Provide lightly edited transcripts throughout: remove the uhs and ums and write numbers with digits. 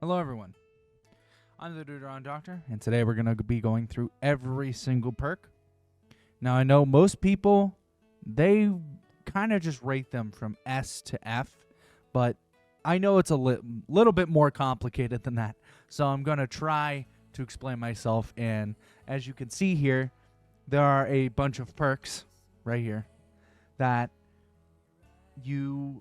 Hello everyone, I'm the Deuteron Doctor, and today we're going to be going through every single perk. Now I know most people, they kind of just rate them from S to F, but I know it's a little bit more complicated than that. So I'm going to try to explain myself, and as you can see here, there are a bunch of perks right here that you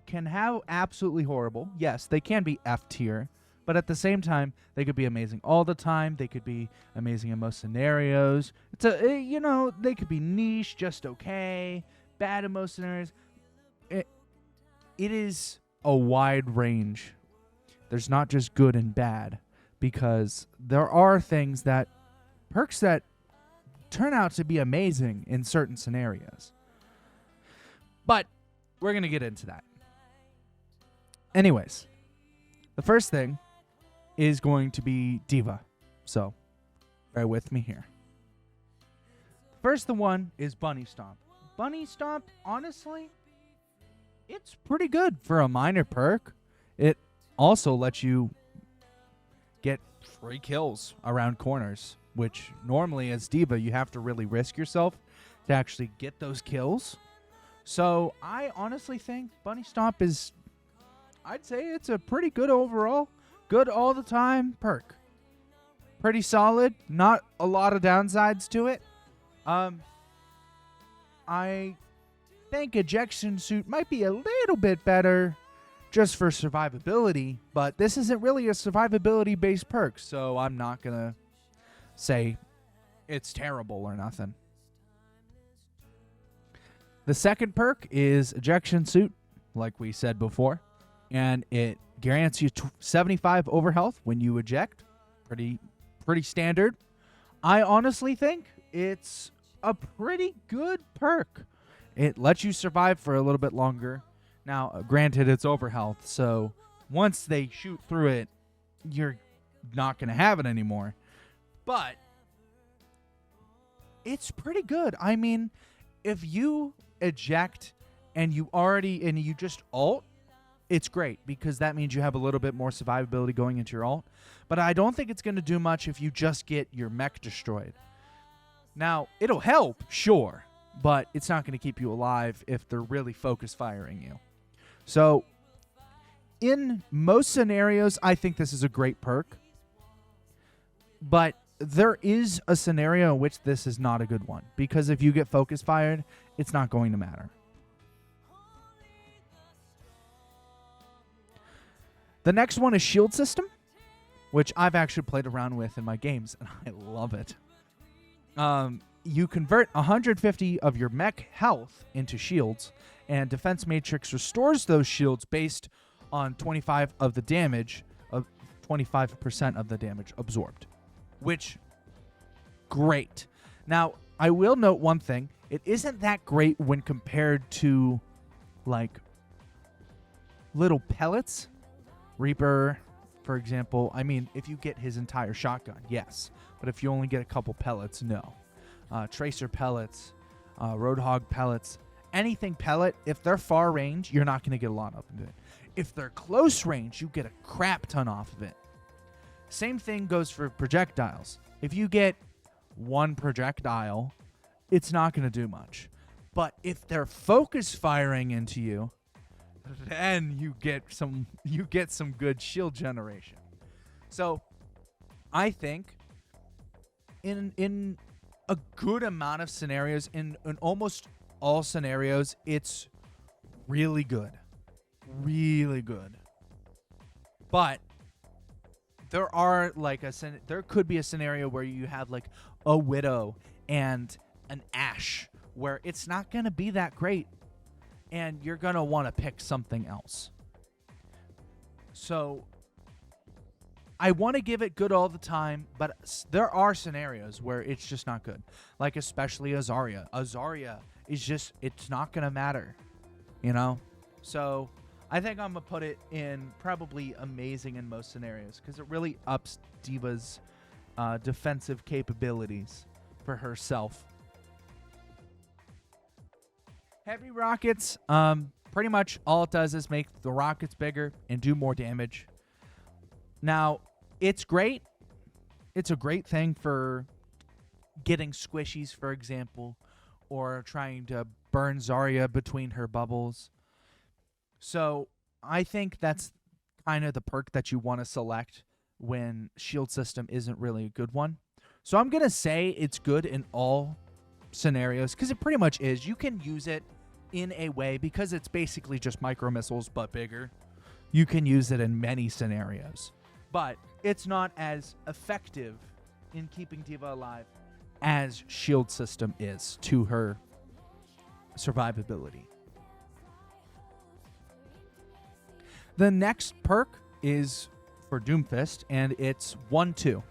can have absolutely horrible. Yes, they can be F tier, but at the same time, they could be amazing all the time. They could be amazing in most scenarios. They could be niche, just okay, bad in most scenarios. It is a wide range. There's not just good and bad, because there are perks that turn out to be amazing in certain scenarios. But we're going to get into that. Anyways, the first thing is going to be Diva. So, bear with me here. First one is Bunny Stomp. Bunny Stomp, honestly, it's pretty good for a minor perk. It also lets you get free kills around corners, which normally as Diva, you have to really risk yourself to actually get those kills. So, I honestly think Bunny Stomp is... I'd say it's a pretty good overall, good all the time perk. Pretty solid, not a lot of downsides to it. I think Ejection Suit might be a little bit better just for survivability, but this isn't really a survivability based perk, so I'm not gonna say it's terrible or nothing. The second perk is Ejection Suit, like we said before. And it guarantees you 75 overhealth when you eject. Pretty standard. I honestly think it's a pretty good perk. It lets you survive for a little bit longer. Now, granted, it's overhealth, so once they shoot through it, you're not going to have it anymore. But it's pretty good. I mean, if you eject and you just ult, it's great, because that means you have a little bit more survivability going into your ult. But I don't think it's going to do much if you just get your mech destroyed. Now, it'll help, sure, but it's not going to keep you alive if they're really focus firing you. So, in most scenarios, I think this is a great perk. But there is a scenario in which this is not a good one, because if you get focus fired, it's not going to matter. The next one is Shield System, which I've actually played around with in my games, and I love it. You convert 150 of your mech health into shields, and Defense Matrix restores those shields based on 25% of the damage absorbed, which, great. Now, I will note one thing. It isn't that great when compared to, like, little pellets. Reaper, for example, I mean, if you get his entire shotgun, yes. But if you only get a couple pellets, no. Tracer pellets, Roadhog pellets, anything pellet, if they're far range, you're not going to get a lot of it. If they're close range, you get a crap ton off of it. Same thing goes for projectiles. If you get one projectile, it's not going to do much. But if they're focus firing into you, then you get some good shield generation. So I think in a good amount of scenarios, in almost all scenarios, it's really good. Really good. But there are there could be a scenario where you have like a Widow and an Ashe where it's not going to be that great, and you're going to want to pick something else. So I want to give it good all the time, but there are scenarios where it's just not good. Like especially Azaria. Azaria is just, it's not going to matter, you know? So I think I'm going to put it in probably amazing in most scenarios, because it really ups Diva's defensive capabilities for herself. Heavy rockets, pretty much all it does is make the rockets bigger and do more damage. Now, it's great. It's a great thing for getting squishies, for example, or trying to burn Zarya between her bubbles. So I think that's kind of the perk that you want to select when shield system isn't really a good one. So I'm going to say it's good in all scenarios because it pretty much is. You can use it in a way because it's basically just micro missiles but bigger. You can use it in many scenarios, but it's not as effective in keeping D.Va alive as shield system is to her survivability. The next perk is for Doomfist, and it's 1-2.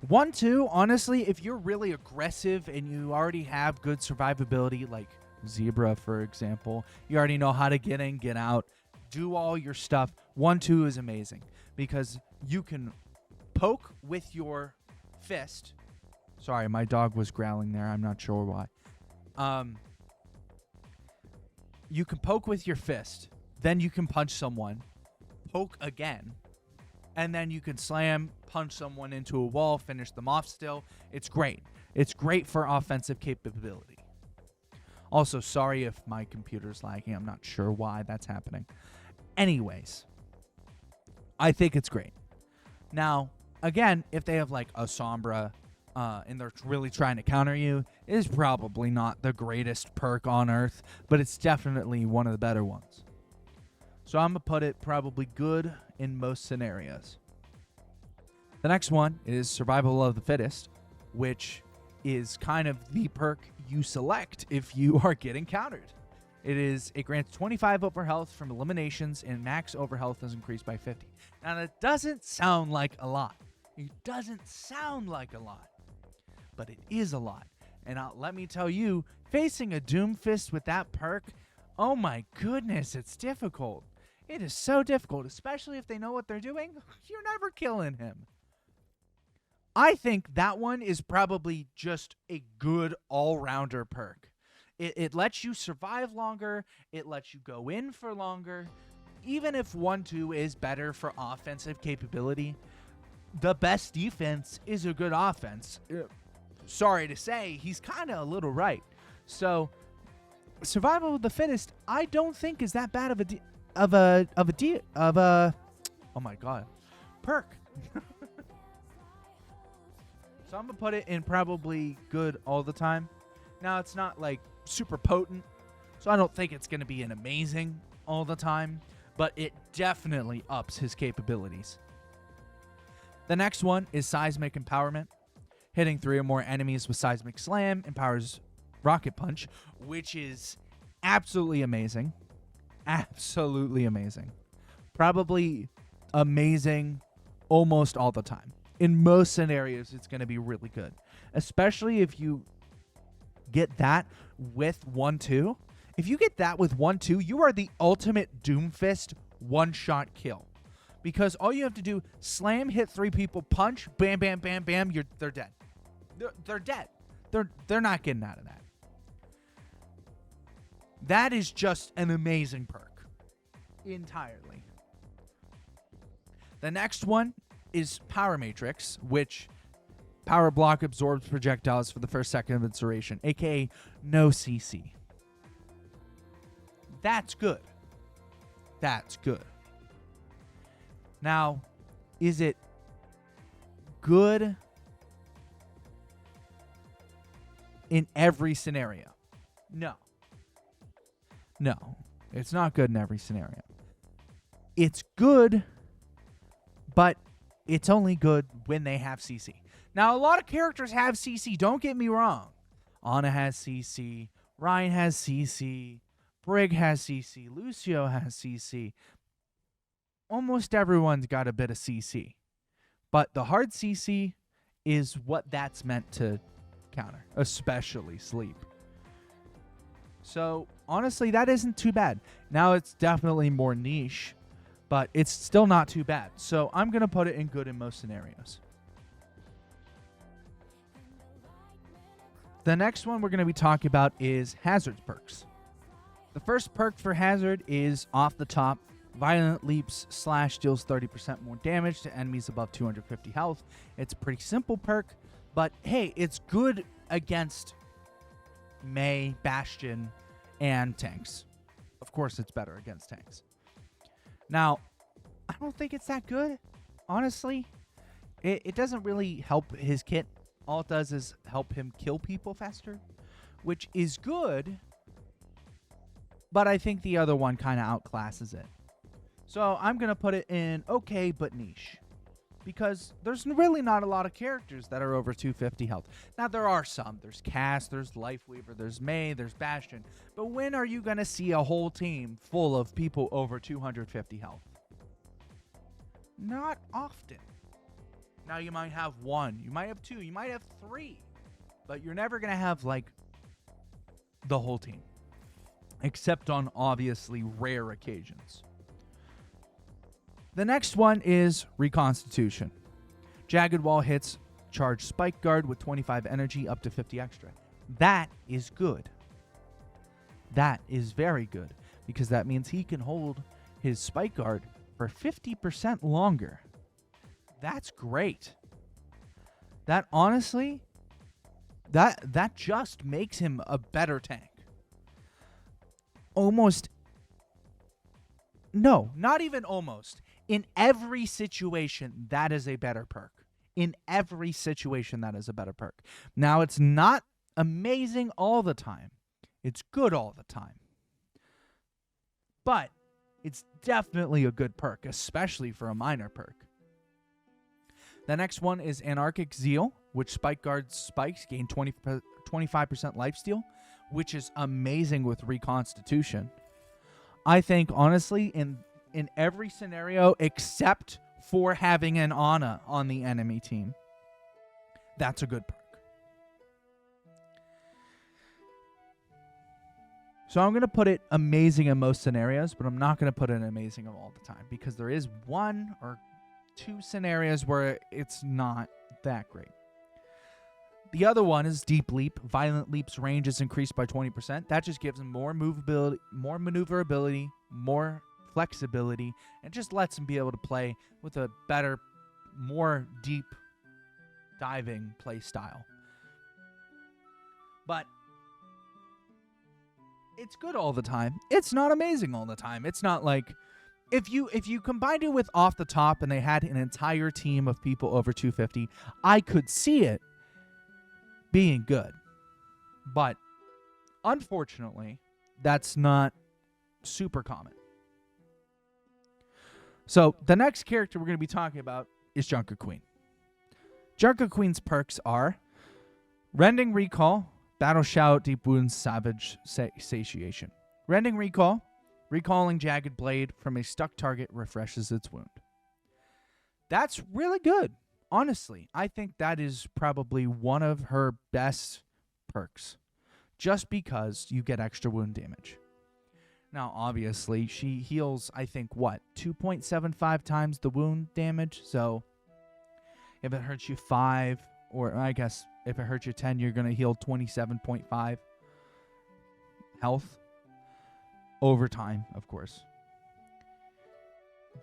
1-2, honestly, if you're really aggressive and you already have good survivability, like Zebra, for example, you already know how to get in, get out, do all your stuff. 1-2 is amazing because you can poke with your fist. Sorry, my dog was growling there. I'm not sure why. You can poke with your fist. Then you can punch someone, poke again, and then you can slam, punch someone into a wall, finish them off still. It's great. It's great for offensive capability. Also, sorry if my computer's lagging. I'm not sure why that's happening. Anyways, I think it's great. Now, again, if they have like a Sombra and they're really trying to counter you, it is probably not the greatest perk on Earth, but it's definitely one of the better ones. So I'm going to put it probably good in most scenarios. The next one is Survival of the Fittest, which is kind of the perk you select if you are getting countered. It grants 25 over health from eliminations, and max over health is increased by 50. Now, that doesn't sound like a lot. It doesn't sound like a lot, but it is a lot. And let me tell you, facing a Doomfist with that perk, oh my goodness, it's difficult. It is so difficult, especially if they know what they're doing. You're never killing him. I think that one is probably just a good all-rounder perk. It lets you survive longer. It lets you go in for longer. Even if 1-2 is better for offensive capability, the best defense is a good offense. Sorry to say, he's kind of a little right. So, Survival of the Fittest, I don't think is that bad of a oh my god, perk. So I'm gonna put it in probably good all the time. Now it's not like super potent, so I don't think it's gonna be an amazing all the time, but it definitely ups his capabilities. The next one is Seismic Empowerment. Hitting 3 or more enemies with Seismic Slam empowers Rocket Punch, which is absolutely amazing. Absolutely amazing. Probably amazing almost all the time. In most scenarios, it's going to be really good. Especially if you get that with 1-2. If you get that with 1-2, you are the ultimate Doomfist one-shot kill. Because all you have to do, slam, hit 3 people, punch, bam, bam, bam, bam, they're dead. They're dead. They're not getting out of that. That is just an amazing perk. Entirely. The next one is Power Matrix, which Power Block absorbs projectiles for the first second of its duration, aka no CC. That's good. That's good. Now, is it good in every scenario? No. No, it's not good in every scenario. It's good, but it's only good when they have CC. Now, a lot of characters have CC, don't get me wrong. Ana has CC, Ryan has CC, Brig has CC, Lucio has CC. Almost everyone's got a bit of CC. But the hard CC is what that's meant to counter, especially sleep. So, honestly, that isn't too bad. Now, it's definitely more niche, but it's still not too bad. So, I'm going to put it in good in most scenarios. The next one we're going to be talking about is Hazard's perks. The first perk for Hazard is off the top, Violent Leaps Slash deals 30% more damage to enemies above 250 health. It's a pretty simple perk, but hey, it's good against Mei, Bastion, and tanks. Of course, it's better against tanks. Now, I don't think it's that good, honestly. It doesn't really help his kit. All it does is help him kill people faster, which is good, but I think the other one kind of outclasses it. So I'm going to put it in okay but niche, because there's really not a lot of characters that are over 250 health. Now, there are some. There's Cass, there's Lifeweaver, there's Mei, there's Bastion. But when are you going to see a whole team full of people over 250 health? Not often. Now, you might have one, you might have two, you might have three, but you're never going to have, like, the whole team, except on obviously rare occasions. The next one is Reconstitution. Jagged Wall hits charge Spike Guard with 25 energy up to 50 extra. That is good. That is very good, because that means he can hold his Spike Guard for 50% longer. That's great. That honestly, that just makes him a better tank. Almost. No, not even almost. In every situation, that is a better perk. In every situation, that is a better perk. Now, it's not amazing all the time. It's good all the time. But it's definitely a good perk, especially for a minor perk. The next one is Anarchic Zeal, which Spike Guard spikes gain 25% lifesteal, which is amazing with Reconstitution. I think, honestly, in every scenario except for having an Ana on the enemy team, that's a good perk. So I'm going to put it amazing in most scenarios, but I'm not going to put it amazing all the time, because there is one or two scenarios where it's not that great. The other one is Deep Leap. Violent Leap's range is increased by 20%. That just gives him more movability, more maneuverability, more flexibility, and just lets him be able to play with a better, more deep diving play style. But it's good all the time. It's not amazing all the time. It's not like if you combined it with Off the Top and they had an entire team of people over 250, I could see it being good. But unfortunately, that's not super common. So the next character we're going to be talking about is Junker Queen. Junker Queen's perks are Rending Recall, Battle Shout, Deep Wounds, Savage Satiation. Rending Recall, recalling Jagged Blade from a stuck target refreshes its wound. That's really good. Honestly, I think that is probably one of her best perks, just because you get extra wound damage. Now, obviously, she heals, I think, 2.75 times the wound damage? So, if it hurts you 5, or I guess if it hurts you 10, you're going to heal 27.5 health. Over time, of course.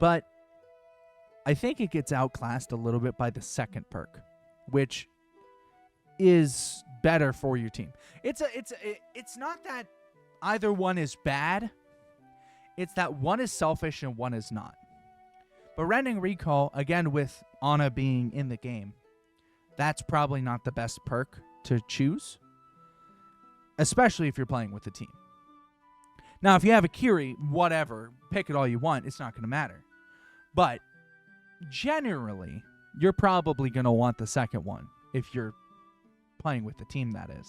But I think it gets outclassed a little bit by the second perk, which is better for your team. It's not that either one is bad. It's that one is selfish and one is not. But Rending Recall, again, with Ana being in the game, that's probably not the best perk to choose, especially if you're playing with the team. Now, if you have a Kiri, whatever, pick it all you want, it's not going to matter. But generally, you're probably going to want the second one if you're playing with the team, that is.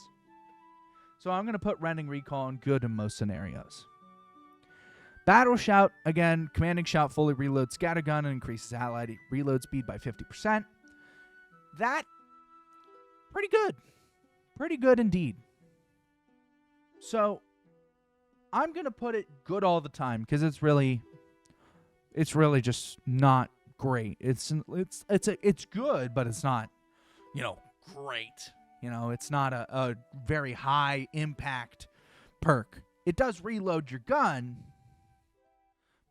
So I'm going to put Rending Recall in good in most scenarios. Battle Shout, again, Commanding Shout fully reloads Scattergun and increases allied reload speed by 50%. That, pretty good. Pretty good indeed. So I'm going to put it good all the time because it's really just not great. It's good, but it's not, great. It's not a very high impact perk. It does reload your gun,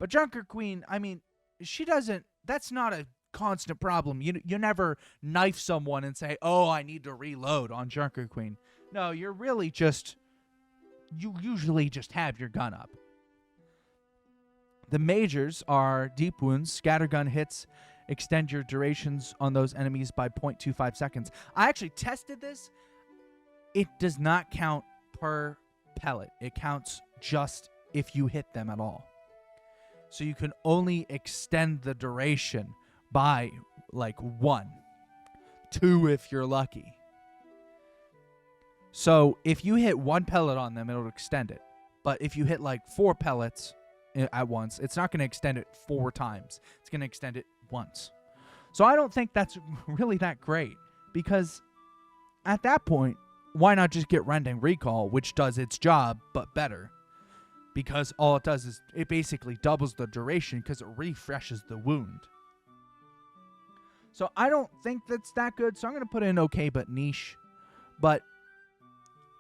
But Junker Queen, I mean, she doesn't. That's not a constant problem. You never knife someone and say, "Oh, I need to reload" on Junker Queen. No, you're really just. You usually just have your gun up. The majors are deep wounds, scattergun hits, extend your durations on those enemies by 0.25 seconds. I actually tested this. It does not count per pellet. It counts just if you hit them at all. So you can only extend the duration by like 1, 2 if you're lucky. So if you hit 1 pellet on them, it'll extend it. But if you hit like 4 pellets at once, it's not going to extend it 4 times. It's going to extend it once. So I don't think that's really that great, because at that point, why not just get Rending Recall, which does its job, but better? Because all it does is it basically doubles the duration because it refreshes the wound. So I don't think that's that good, so I'm going to put in okay but niche. But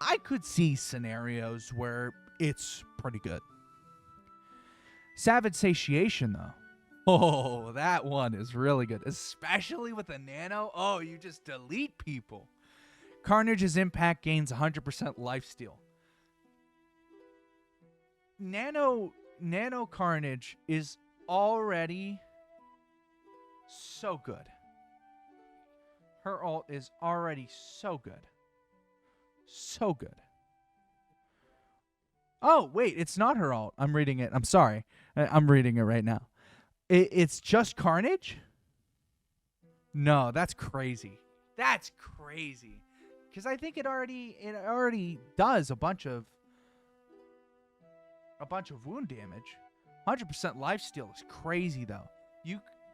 I could see scenarios where it's pretty good. Savage Satiation, though. Oh, that one is really good. Especially with a nano. Oh, you just delete people. Carnage's impact gains 100% lifesteal. Nano Carnage is already so good. Her ult is already so good. So good. Oh, wait, it's not her ult. I'm reading it. I'm sorry. I'm reading it right now. It's just Carnage? No, that's crazy. That's crazy. Because I think it already does a bunch of wound damage. 100% lifesteal is crazy though.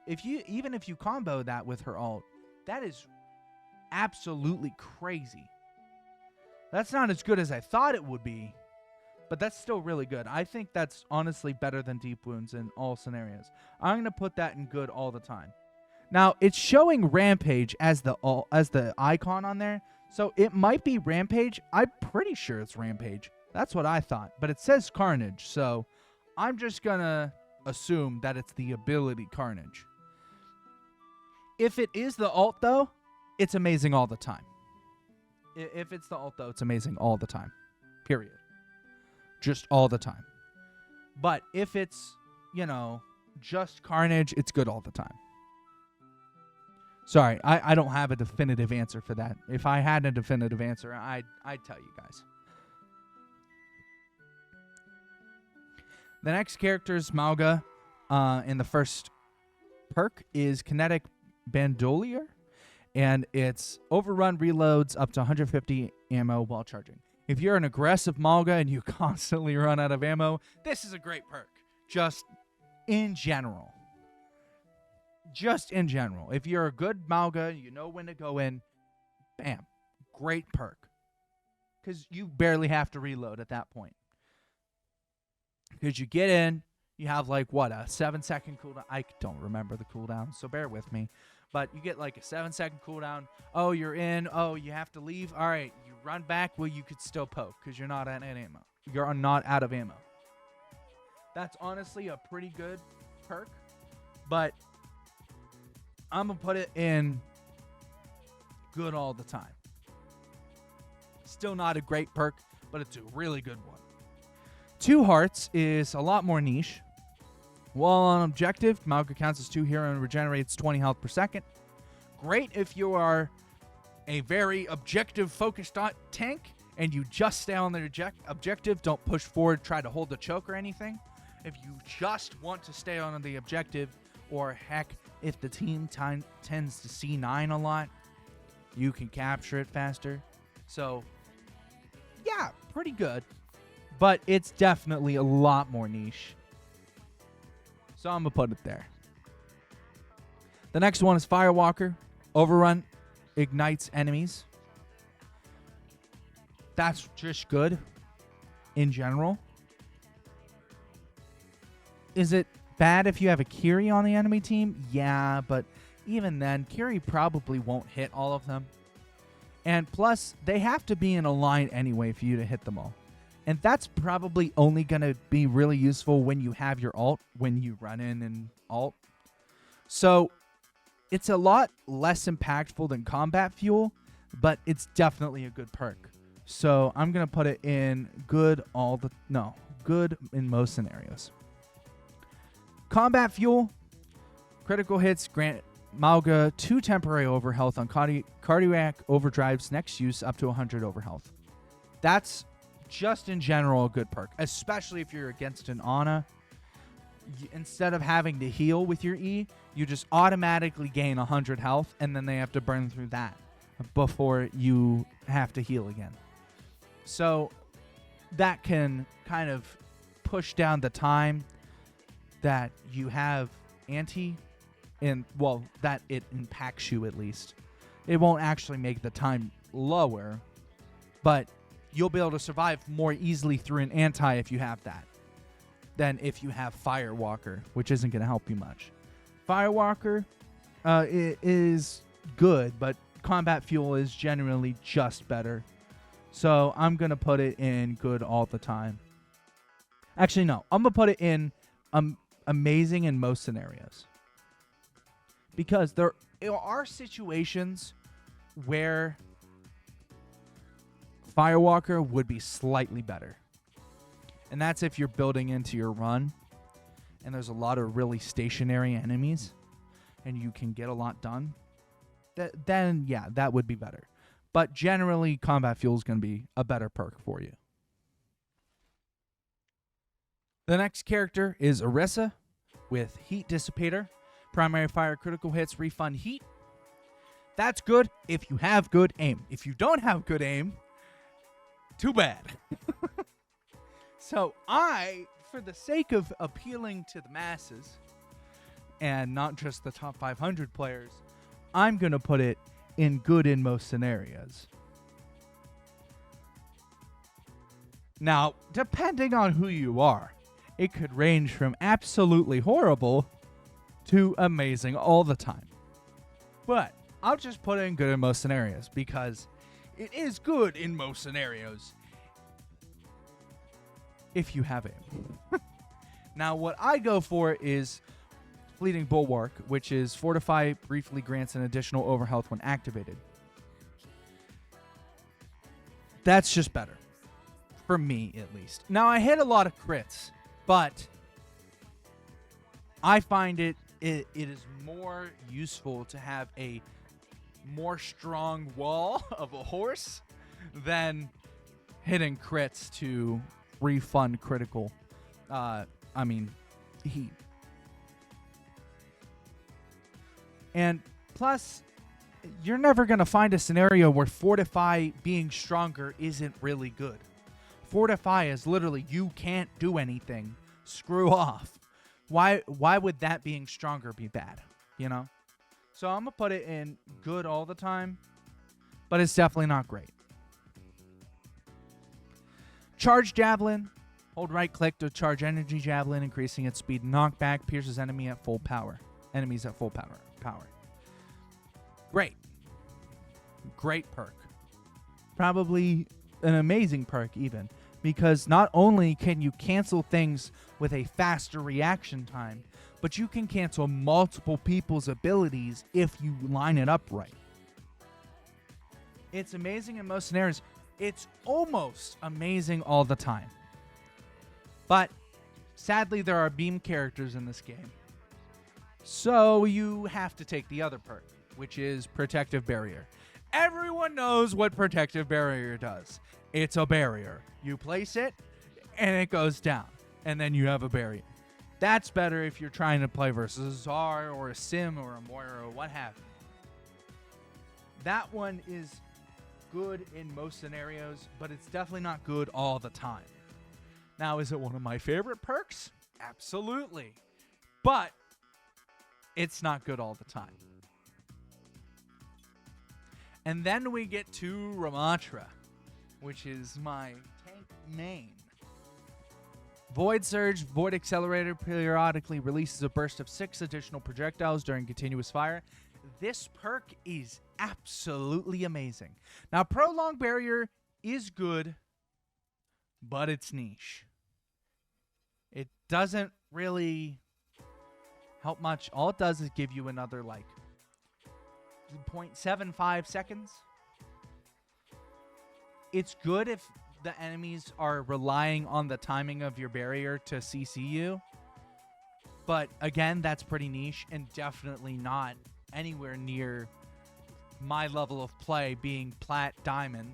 Even if you combo that with her ult, that is absolutely crazy. That's not as good as I thought it would be, but that's still really good. I think that's honestly better than deep wounds in all scenarios. I'm going to put that in good all the time. Now, it's showing Rampage as the icon on there, so it might be Rampage. I'm pretty sure it's Rampage. That's what I thought, but it says Carnage, so I'm just going to assume that it's the ability Carnage. If it is the ult, though, it's amazing all the time. If it's the ult, though, it's amazing all the time. Period. Just all the time. But if it's, just Carnage, it's good all the time. Sorry, I don't have a definitive answer for that. If I had a definitive answer, I'd tell you guys. The next character is Mauga. In the first perk is Kinetic Bandolier. And it's overrun reloads up to 150 ammo while charging. If you're an aggressive Mauga and you constantly run out of ammo, this is a great perk. Just in general. Just in general. If you're a good Mauga, you know when to go in, bam, great perk. Because you barely have to reload at that point. Because you get in, you have like, a 7-second cooldown. I don't remember the cooldown, so bear with me. But you get like a 7-second cooldown. Oh, you're in. Oh, you have to leave. All right, you run back. Well, you could still poke because you're not at ammo. You're not out of ammo. That's honestly a pretty good perk. But I'm going to put it in good all the time. Still not a great perk, but it's a really good one. 2 Hearts is a lot more niche. While on objective, Mauga counts as 2 hero and regenerates 20 health per second. Great if you are a very objective-focused tank and you just stay on the objective, don't push forward, try to hold the choke or anything. If you just want to stay on the objective, or heck, if the team tends to C9 a lot, you can capture it faster. So, yeah, pretty good. But it's definitely a lot more niche. So I'm going to put it there. The next one is Firewalker. Overrun ignites enemies. That's just good in general. Is it bad if you have a Kiri on the enemy team? Yeah, but even then, Kiri probably won't hit all of them. And plus, they have to be in a line anyway for you to hit them all. And that's probably only going to be really useful when you have your ult, when you run in and ult. So it's a lot less impactful than combat fuel, but it's definitely a good perk. So I'm going to put it in good good in most scenarios. Combat fuel, critical hits grant Mauga 2 temporary overhealth on cardiac overdrives next use up to 100 overhealth. That's just in general a good perk, especially if you're against an Ana. Instead of having to heal with your E, you just automatically gain 100 health, and then they have to burn through that before you have to heal again. So that can kind of push down the time that you have anti, and well, that it impacts you at least. It won't actually make the time lower, but you'll be able to survive more easily through an anti if you have that than if you have Firewalker, which isn't going to help you much. Firewalker it is good, but combat fuel is generally just better. So I'm going to put it in good all the time. Actually, no. I'm going to put it in amazing in most scenarios. Because there are situations where Firewalker would be slightly better. And that's if you're building into your run and there's a lot of really stationary enemies and you can get a lot done. Then, yeah, that would be better. But generally, combat fuel is going to be a better perk for you. The next character is Orisa with Heat Dissipator. Primary fire, critical hits, refund heat. That's good if you have good aim. If you don't have good aim, too bad. So for the sake of appealing to the masses and not just the top 500 players, I'm going to put it in good in most scenarios. Now, depending on who you are, it could range from absolutely horrible to amazing all the time. But I'll just put it in good in most scenarios because it is good in most scenarios if you have it. Now, what I go for is Fleeting Bulwark, which is Fortify briefly grants an additional overhealth when activated. That's just better. For me, at least. Now, I hit a lot of crits, but I find it is more useful to have a more strong wall of a horse than hitting crits to refund critical, heat. And plus, you're never going to find a scenario where Fortify being stronger isn't really good. Fortify is literally, you can't do anything. Screw off. Why would that being stronger be bad? You know? So I'm going to put it in good all the time, but it's definitely not great. Charge Javelin. Hold right click to charge energy javelin, increasing its speed and knockback. Pierces enemies at full power. Great. Great perk. Probably an amazing perk even, because not only can you cancel things with a faster reaction time, but you can cancel multiple people's abilities if you line it up right. It's amazing in most scenarios. It's almost amazing all the time. But sadly, there are beam characters in this game. So you have to take the other perk, which is Protective Barrier. Everyone knows what Protective Barrier does. It's a barrier. You place it, and it goes down. And then you have a barrier. That's better if you're trying to play versus a Czar or a Sim or a Moira or what have you. That one is good in most scenarios, but it's definitely not good all the time. Now, is it one of my favorite perks? Absolutely. But it's not good all the time. And then we get to Ramatra, which is my tank main. Void Surge, Void Accelerator periodically releases a burst of 6 additional projectiles during continuous fire. This perk is absolutely amazing. Now, Prolonged Barrier is good but it's niche. It doesn't really help much. All it does is give you another, like, 0.75 seconds. It's good if the enemies are relying on the timing of your barrier to CC you. But, again, that's pretty niche and definitely not anywhere near my level of play being plat diamond,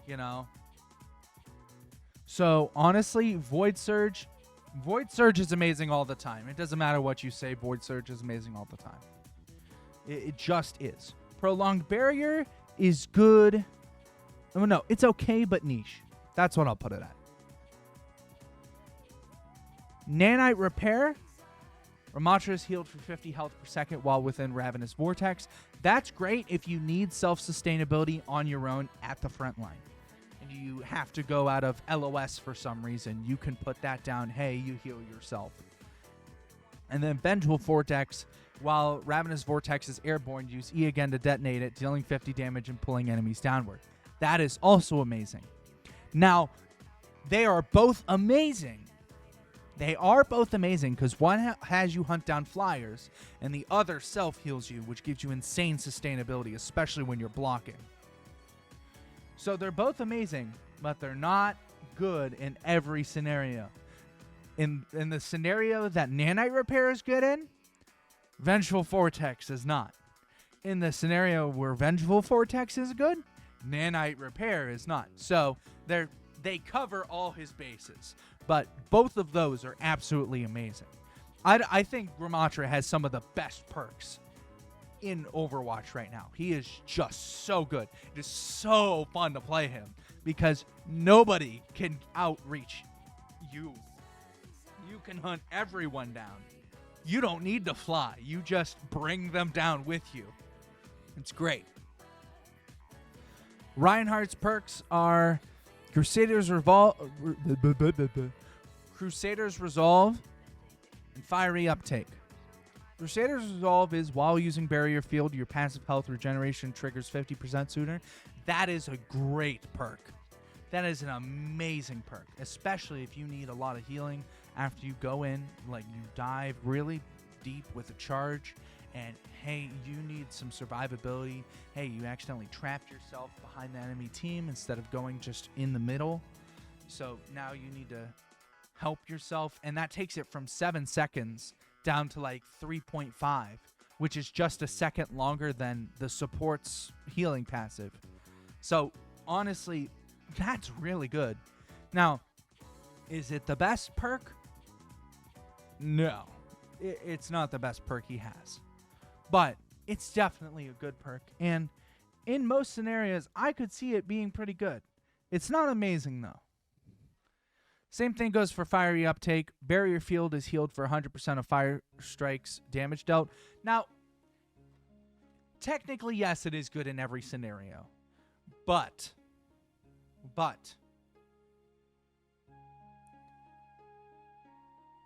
you know. So, honestly, Void Surge is amazing all the time. It doesn't matter what you say, Void Surge is amazing all the time. It just is. Prolonged Barrier is good. Oh, no, it's okay, but niche. That's what I'll put it at. Nanite Repair. Ramatra is healed for 50 health per second while within Ravenous Vortex. That's great if you need self-sustainability on your own at the front line. And you have to go out of LOS for some reason. You can put that down. Hey, you heal yourself. And then Vengeful Vortex. While Ravenous Vortex is airborne, use E again to detonate it, dealing 50 damage and pulling enemies downward. That is also amazing. Now, they are both amazing. They are both amazing because one has you hunt down flyers and the other self-heals you, which gives you insane sustainability, especially when you're blocking. So they're both amazing, but they're not good in every scenario. In the scenario that Nanite Repair is good in, Vengeful Vortex is not. In the scenario where Vengeful Vortex is good, Nanite Repair is not. So they cover all his bases. But both of those are absolutely amazing. I think Ramatra has some of the best perks in Overwatch right now. He is just so good. It is so fun to play him because nobody can outreach you. You can hunt everyone down. You don't need to fly. You just bring them down with you. It's great. Reinhardt's perks are Crusader's Resolve, and Fiery Uptake. Crusader's Resolve is while using Barrier Field, your passive health regeneration triggers 50% sooner. That is a great perk. That is an amazing perk, especially if you need a lot of healing after you go in, like you dive really deep with a charge, and hey, you need some survivability. Hey, you accidentally trapped yourself behind the enemy team instead of going just in the middle. So now you need to help yourself, and that takes it from 7 seconds down to like 3.5, which is just a second longer than the support's healing passive. So honestly, that's really good. Now, is it the best perk? No, it's not the best perk he has. But it's definitely a good perk. And in most scenarios, I could see it being pretty good. It's not amazing, though. Same thing goes for Fiery Uptake. Barrier Field is healed for 100% of Fire Strike's damage dealt. Now, technically, yes, it is good in every scenario. But,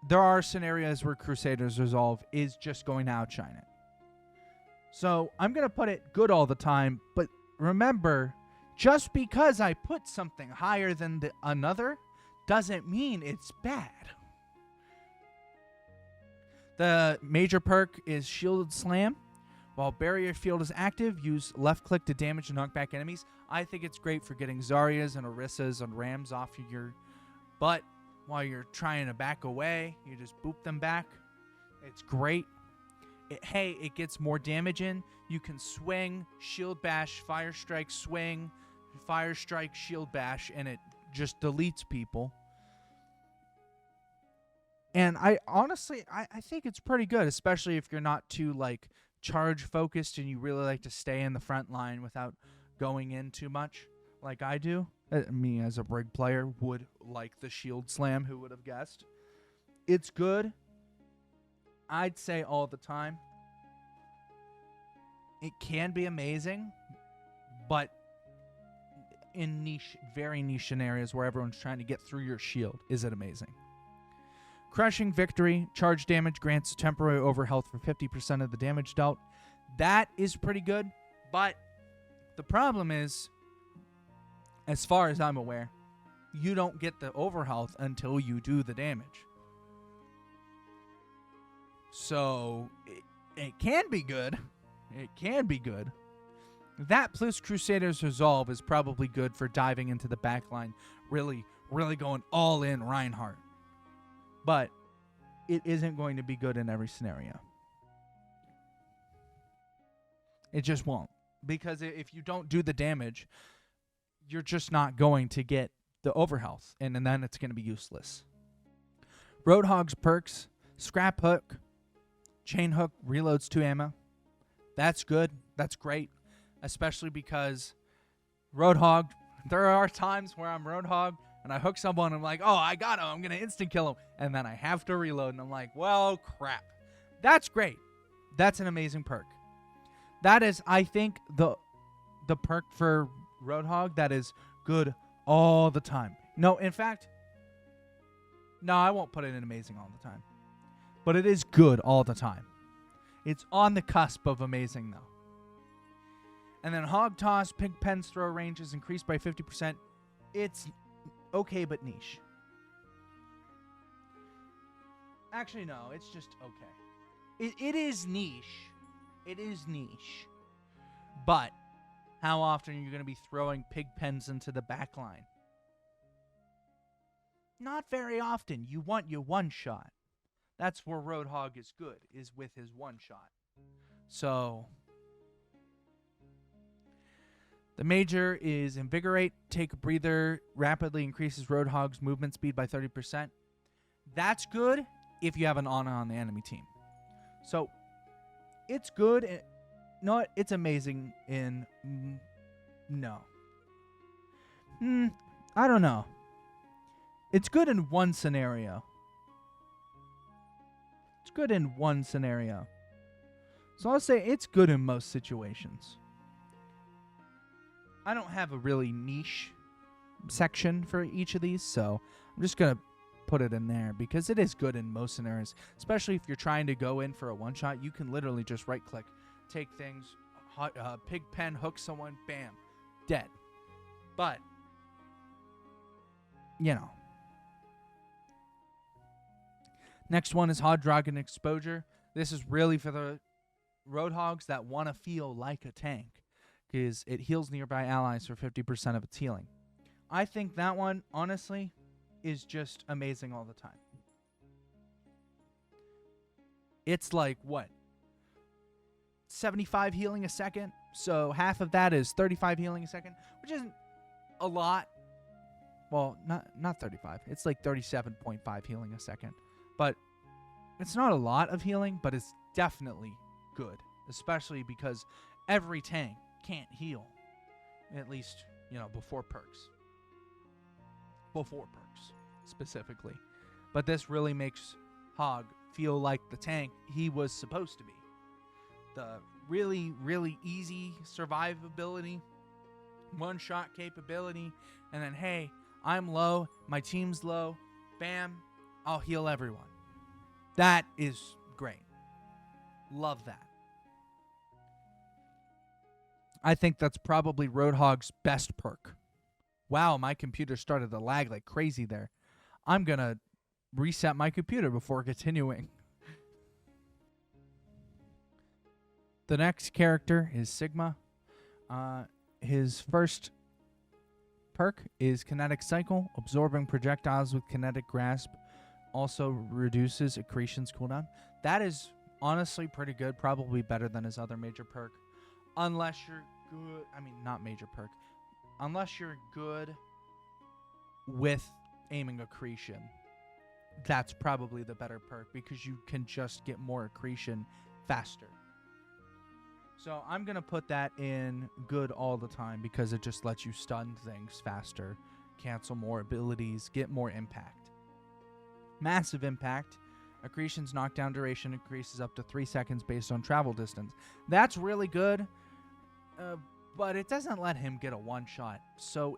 there are scenarios where Crusader's Resolve is just going to outshine it. So I'm going to put it good all the time, but remember, just because I put something higher than another doesn't mean it's bad. The major perk is Shielded Slam. While Barrier Field is active, use left click to damage and knock back enemies. I think it's great for getting Zaryas and Orissas and Rams off your butt while you're trying to back away. You just boop them back. It's great. It gets more damage in. You can swing, shield bash, fire strike, swing, fire strike, shield bash, and it just deletes people. And I honestly think it's pretty good, especially if you're not too like charge focused and you really like to stay in the front line without going in too much like I do. Me as a Brig player would like the shield slam, who would have guessed? It's good. I'd say all the time. It can be amazing, but in niche, very niche scenarios where everyone's trying to get through your shield, is it amazing? Crushing Victory. Charge damage grants temporary overhealth for 50% of the damage dealt. That is pretty good, but the problem is, as far as I'm aware, you don't get the overhealth until you do the damage. So it can be good. It can be good. That plus Crusader's Resolve is probably good for diving into the backline, really, really going all in Reinhardt. But it isn't going to be good in every scenario. It just won't. Because if you don't do the damage, you're just not going to get the overhealth, and then it's going to be useless. Roadhog's perks, Scrap Hook, Chain Hook reloads 2 ammo. That's good. That's great. Especially because Roadhog, there are times where I'm Roadhog and I hook someone and I'm like, oh, I got him. I'm going to instant kill him. And then I have to reload and I'm like, well, crap. That's great. That's an amazing perk. That is, I think, the perk for Roadhog that is good all the time. No, in fact, no, I won't put it in amazing all the time. But it is good all the time. It's on the cusp of amazing, though. And then Hog Toss, Pigpen's throw range is increased by 50%. It's okay, but niche. Actually, no, it's just okay. It is niche. It is niche. But how often are you going to be throwing Pigpens into the back line? Not very often. You want your one shot. That's where Roadhog is good, is with his one shot. So the major is Invigorate, Take a Breather, rapidly increases Roadhog's movement speed by 30%. That's good if you have an Ana on the enemy team. So it's good. No, it's amazing in... No. I don't know. It's good in one scenario. It's good in one scenario. So I'll say it's good in most situations. I don't have a really niche section for each of these, so I'm just going to put it in there because it is good in most scenarios, especially if you're trying to go in for a one-shot. You can literally just right-click, take things, Pigpen, hook someone, bam, dead. But, you know. Next one is Hod Dragon Exposure. This is really for the Roadhogs that want to feel like a tank, because it heals nearby allies for 50% of its healing. I think that one, honestly, is just amazing all the time. It's like, what? 75 healing a second? So half of that is 35 healing a second, which isn't a lot. Well, not 35. It's like 37.5 healing a second. But it's not a lot of healing, but it's definitely good, especially because every tank can't heal, at least, before perks. Before perks, specifically. But this really makes Hog feel like the tank he was supposed to be. The really, really easy survivability, one-shot capability, and then, hey, I'm low, my team's low, bam, I'll heal everyone. That is great. Love that. I think that's probably Roadhog's best perk. Wow, my computer started to lag like crazy there. I'm going to reset my computer before continuing. The next character is Sigma. His first perk is Kinetic Cycle. Absorbing projectiles with Kinetic Grasp also reduces accretion's cooldown. That is honestly pretty good. Probably better than his other major perk. Unless you're good. I mean, not major perk. Unless you're good with aiming accretion. That's probably the better perk because you can just get more accretion faster. So I'm going to put that in good all the time because it just lets you stun things faster, cancel more abilities, get more impact. Massive impact. Accretion's knockdown duration increases up to 3 seconds based on travel distance. That's really good, but it doesn't let him get a one-shot. So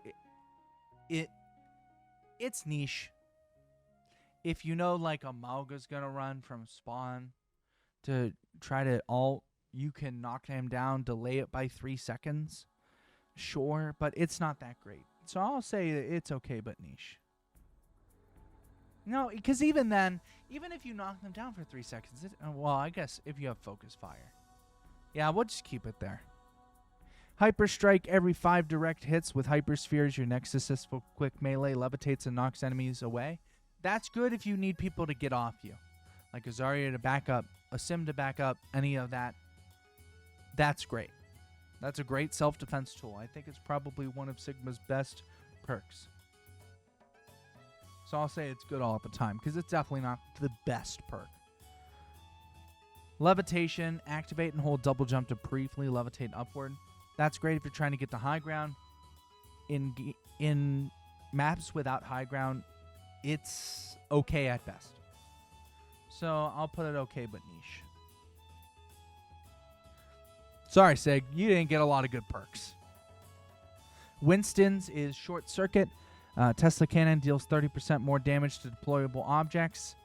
it's niche. If you know like a Malga's going to run from spawn to try to ult, you can knock him down, delay it by 3 seconds. Sure, but it's not that great. So I'll say it's okay, but niche. No, because even then, even if you knock them down for 3 seconds, well, I guess if you have focus fire. Yeah, we'll just keep it there. Hyper Strike every 5 direct hits with Hyper Spheres. Your next successful quick melee levitates and knocks enemies away. That's good if you need people to get off you. Like a Zarya to back up, a Sim to back up, any of that. That's great. That's a great self-defense tool. I think it's probably one of Sigma's best perks. So I'll say it's good all the time, because it's definitely not the best perk. Levitation, activate and hold double jump to briefly levitate upward. That's great if you're trying to get to high ground. In maps without high ground, it's okay at best. So I'll put it okay but niche. Sorry, Sig, you didn't get a lot of good perks. Winston's is Short Circuit. Tesla Cannon deals 30% more damage to deployable objects.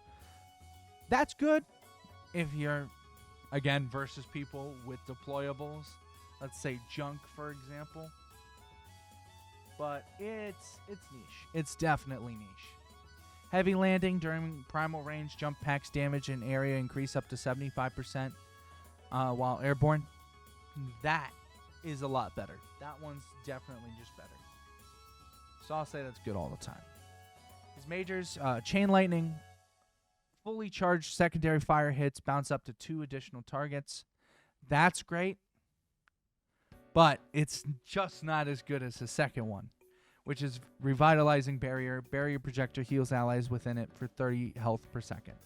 That's good if you're, again, versus people with deployables. Let's say junk, for example. But it's niche. It's definitely niche. Heavy landing during primal range. Jump packs damage and area increase up to 75% while airborne. That is a lot better. That one's definitely just better. So I'll say that's good all the time. His majors, Chain Lightning, fully charged secondary fire hits, bounce up to 2 additional targets. That's great. But it's just not as good as the second one, which is Revitalizing Barrier. Barrier Projector heals allies within it for 30 health per second.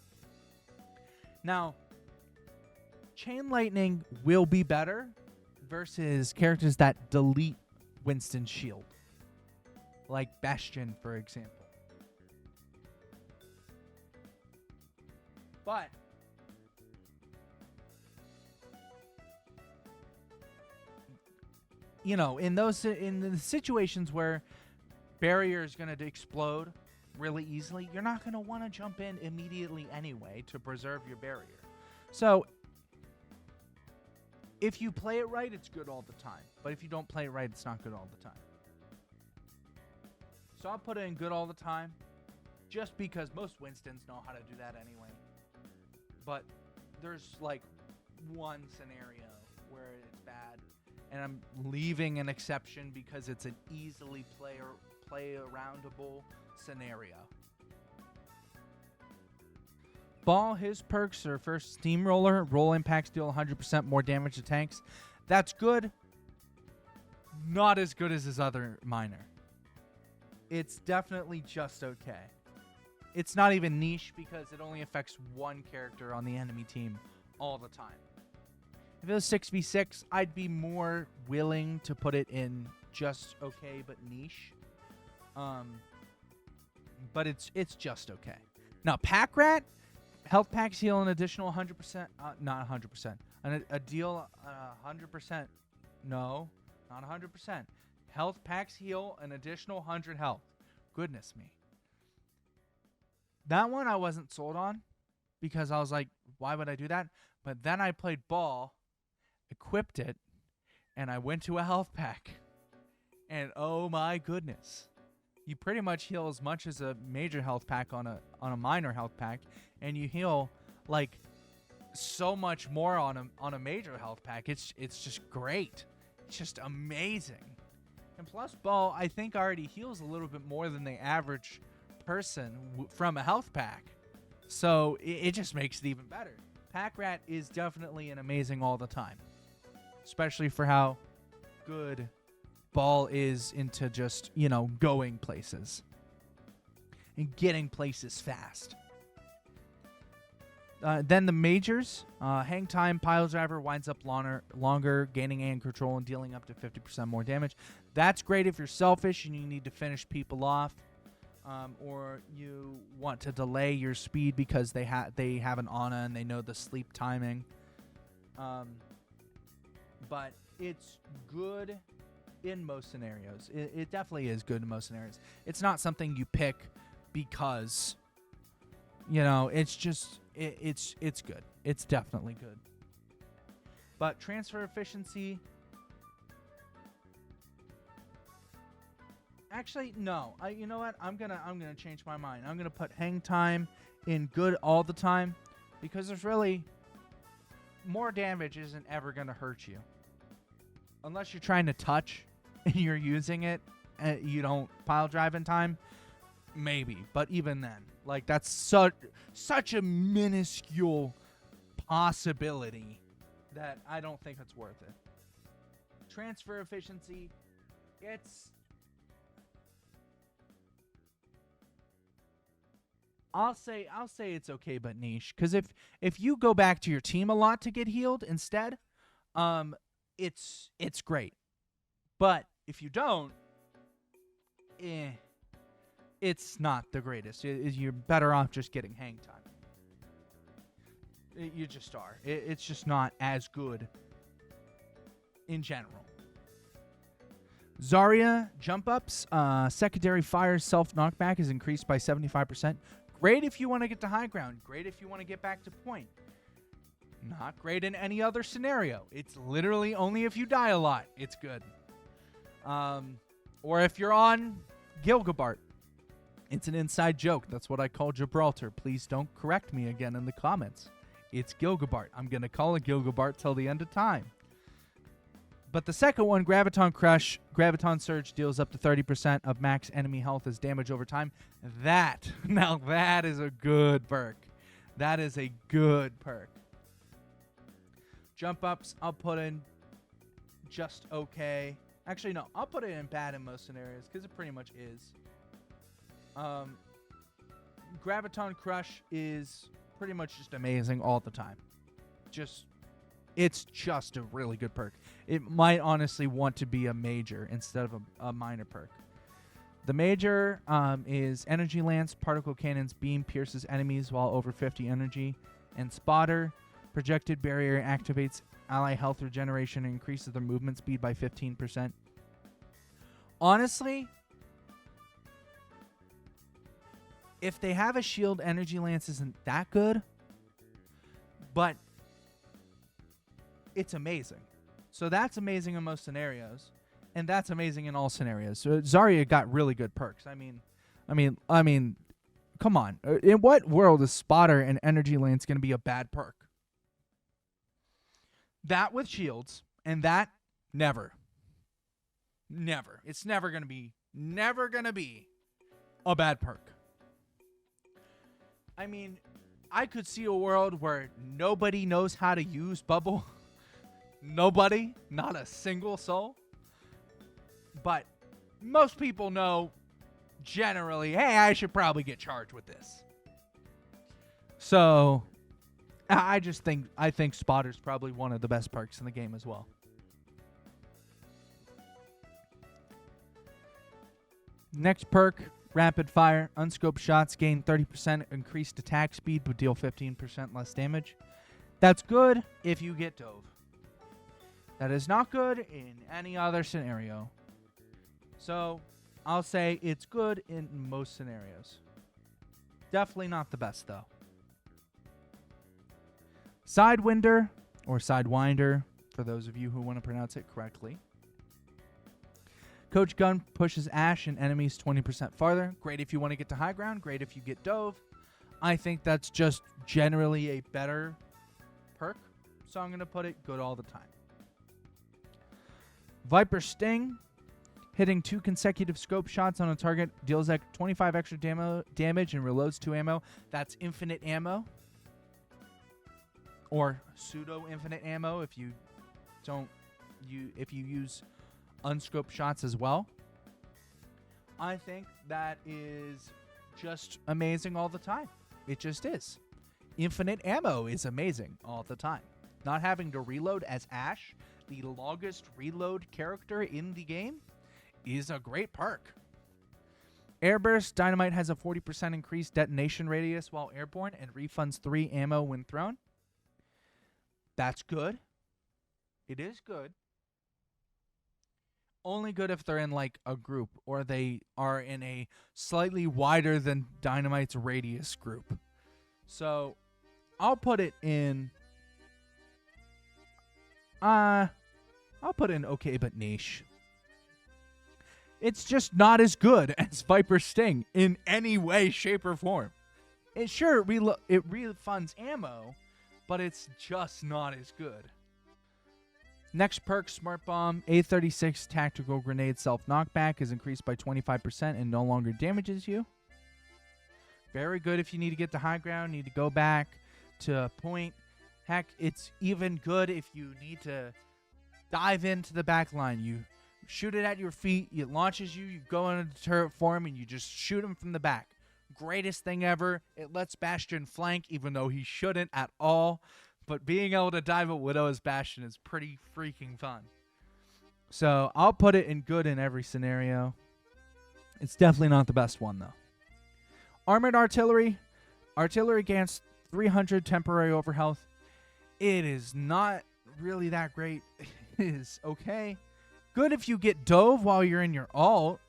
Now, Chain Lightning will be better versus characters that delete Winston's shield. Like Bastion, for example. But you know, in the situations where barrier is going to explode really easily, you're not going to want to jump in immediately anyway to preserve your barrier. So if you play it right, it's good all the time. But if you don't play it right, it's not good all the time. So I'll put it in good all the time, just because most Winstons know how to do that anyway. But there's like one scenario where it's bad, and I'm leaving an exception because it's an easily play-aroundable scenario. Ball, his perks are first Steamroller. Roll impacts deal 100% more damage to tanks. That's good. Not as good as his other minor. It's definitely just okay. It's not even niche because it only affects one character on the enemy team all the time. If it was 6v6, I'd be more willing to put it in just okay but niche. But it's just okay. Now, Pack Rat, health packs heal an additional 100%. Not 100%. A deal 100%. No, not 100%. Health packs heal an additional 100 health. Goodness me. That one I wasn't sold on because I was like, why would I do that? But then I played Ball, equipped it, and I went to a health pack. And oh my goodness. You pretty much heal as much as a major health pack on a minor health pack, and you heal like so much more on a major health pack. It's just great. It's just amazing. And plus, Ball, I think, already heals a little bit more than the average person from a health pack. So it just makes it even better. Pack Rat is definitely an amazing all the time. Especially for how good Ball is into just, you know, going places. And getting places fast. Then the majors. Hang time, Pile Driver winds up longer, gaining aim control and dealing up to 50% more damage. That's great if you're selfish and you need to finish people off. Or you want to delay your speed because they have an Ana and they know the sleep timing. But it's good in most scenarios. It definitely is good in most scenarios. It's not something you pick because, you know, it's just it's good. It's definitely good. But transfer efficiency, Actually, no. You know what? I'm gonna change my mind. I'm gonna put hang time in good all the time, because there's really more damage isn't ever gonna hurt you, unless you're trying to touch and you're using it and you don't pile drive in time. Maybe, but even then, like, that's such a minuscule possibility that I don't think it's worth it. Transfer efficiency, I'll say it's okay but niche, because if you go back to your team a lot to get healed instead, it's great. But if you don't, it's not the greatest. You're better off just getting hang time. You just are. It's just not as good in general. Zarya jump ups. Secondary fire self knockback is increased by 75%. Great if you want to get to high ground. Great if you want to get back to point. Not great in any other scenario. It's literally only if you die a lot, it's good. Or if you're on Gilgabart. It's an inside joke. That's what I call Gibraltar. Please don't correct me again in the comments. It's Gilgabart. I'm going to call it Gilgabart till the end of time. But the second one, Graviton Crush, Graviton Surge deals up to 30% of max enemy health as damage over time. Now that is a good perk. That is a good perk. Jump ups, I'll put in just okay. Actually, no, I'll put it in bad in most scenarios, because it pretty much is. Graviton Crush is pretty much just amazing all the time. It's just a really good perk. It might honestly want to be a major instead of a minor perk. The major is Energy Lance, Particle Cannons, Beam pierces enemies while over 50 energy, and Spotter, Projected Barrier activates ally health regeneration and increases their movement speed by 15%. Honestly, if they have a shield, Energy Lance isn't that good, but it's amazing. So that's amazing in most scenarios, and that's amazing in all scenarios. So Zarya got really good perks. I mean, come on. In what world is Spotter and Energy Lance going to be a bad perk? That with shields, and that never. It's never going to be a bad perk. I mean, I could see a world where nobody knows how to use Bubble. Nobody, not a single soul. But most people know generally, hey, I should probably get charged with this. So I think Spotter's probably one of the best perks in the game as well. Next perk, Rapid Fire. Unscoped shots gain 30% increased attack speed but deal 15% less damage. That's good if you get Dove. That is not good in any other scenario. So I'll say it's good in most scenarios. Definitely not the best, though. Sidewinder, or Sidewinder, for those of you who want to pronounce it correctly. Coach Gun pushes Ashe and enemies 20% farther. Great if you want to get to high ground. Great if you get Dove. I think that's just generally a better perk. So I'm going to put it good all the time. Viper Sting. Hitting 2 consecutive scope shots on a target deals 25 extra damage and reloads 2 ammo. That's infinite ammo. Or pseudo infinite ammo if you use unscoped shots as well. I think that is just amazing all the time. It just is. Infinite ammo is amazing all the time. Not having to reload as Ashe, the longest reload character in the game, is a great perk. Airburst. Dynamite has a 40% increased detonation radius while airborne and refunds 3 ammo when thrown. That's good. It is good. Only good if they're in like a group or they are in a slightly wider than Dynamite's radius group. So I'll put it in okay but niche. It's just not as good as Viper Sting in any way, shape, or form. It refunds ammo, but it's just not as good. Next perk, Smart Bomb. A36 Tactical Grenade Self-Knockback is increased by 25% and no longer damages you. Very good if you need to get to high ground, need to go back to a point. Heck, it's even good if you need to dive into the back line. You shoot it at your feet, it launches you, you go into turret form, and you just shoot him from the back. Greatest thing ever. It lets Bastion flank, even though he shouldn't at all. But being able to dive at Widow as Bastion is pretty freaking fun. So I'll put it in good in every scenario. It's definitely not the best one, though. Armored Artillery. Artillery gains 300 temporary overhealth. It is not really that great. It is okay. Good if you get dove while you're in your ult.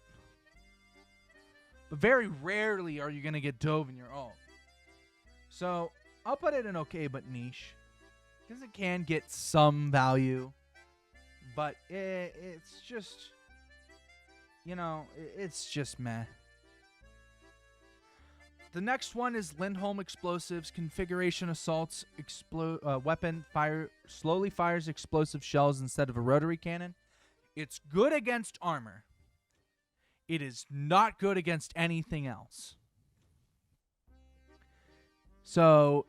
But very rarely are you going to get dove in your ult. So I'll put it in okay but niche. Because it can get some value. But it's just, it's just meh. The next one is Lindholm Explosives. Configuration Assaults weapon slowly fires explosive shells instead of a rotary cannon. It's good against armor. It is not good against anything else. So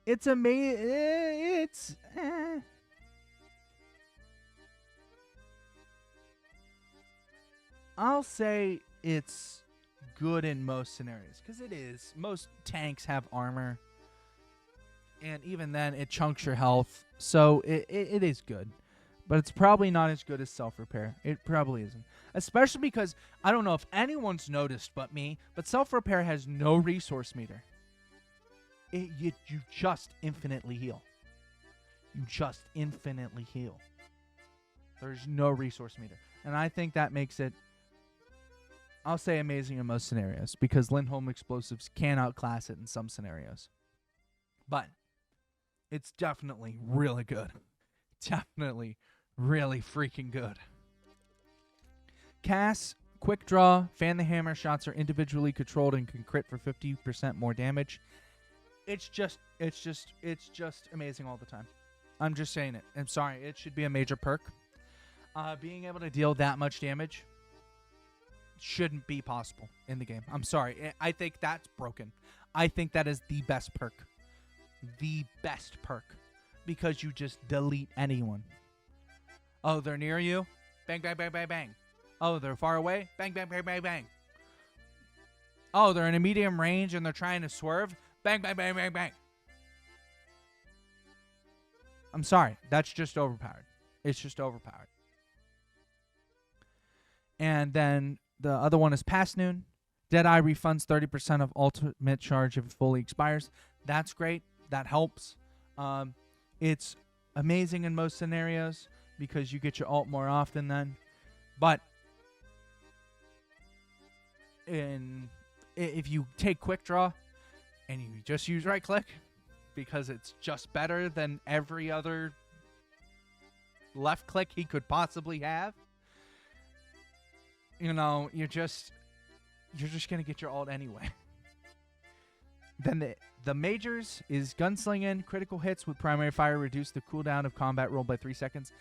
it's amazing. I'll say it's good in most scenarios, because it is. Most tanks have armor, and even then it chunks your health, so it is good, but it's probably not as good as self-repair. It probably isn't, especially because I don't know if anyone's noticed but me, but self-repair has no resource meter. You just infinitely heal. There's no resource meter, and I think that makes it, I'll say, amazing in most scenarios, because Lindholm Explosives can outclass it in some scenarios. But it's definitely really good. Definitely really freaking good. Cass, Quick Draw, Fan the Hammer shots are individually controlled and can crit for 50% more damage. It's just amazing all the time. I'm just saying it. I'm sorry. It should be a major perk. Being able to deal that much damage shouldn't be possible in the game. I'm sorry. I think that's broken. I think that is the best perk. The best perk. Because you just delete anyone. Oh, they're near you? Bang, bang, bang, bang, bang. Oh, they're far away? Bang, bang, bang, bang, bang. Oh, they're in a medium range and they're trying to swerve? Bang, bang, bang, bang, bang. I'm sorry. That's just overpowered. It's just overpowered. And then the other one is Past Noon. Deadeye refunds 30% of ultimate charge if it fully expires. That's great. That helps. It's amazing in most scenarios because you get your ult more often then. But if you take Quick Draw and you just use right click because it's just better than every other left click he could possibly have, you're just going to get your ult anyway. Then the majors is Gunslinging. Critical hits with primary fire reduce the cooldown of combat roll by 3 seconds.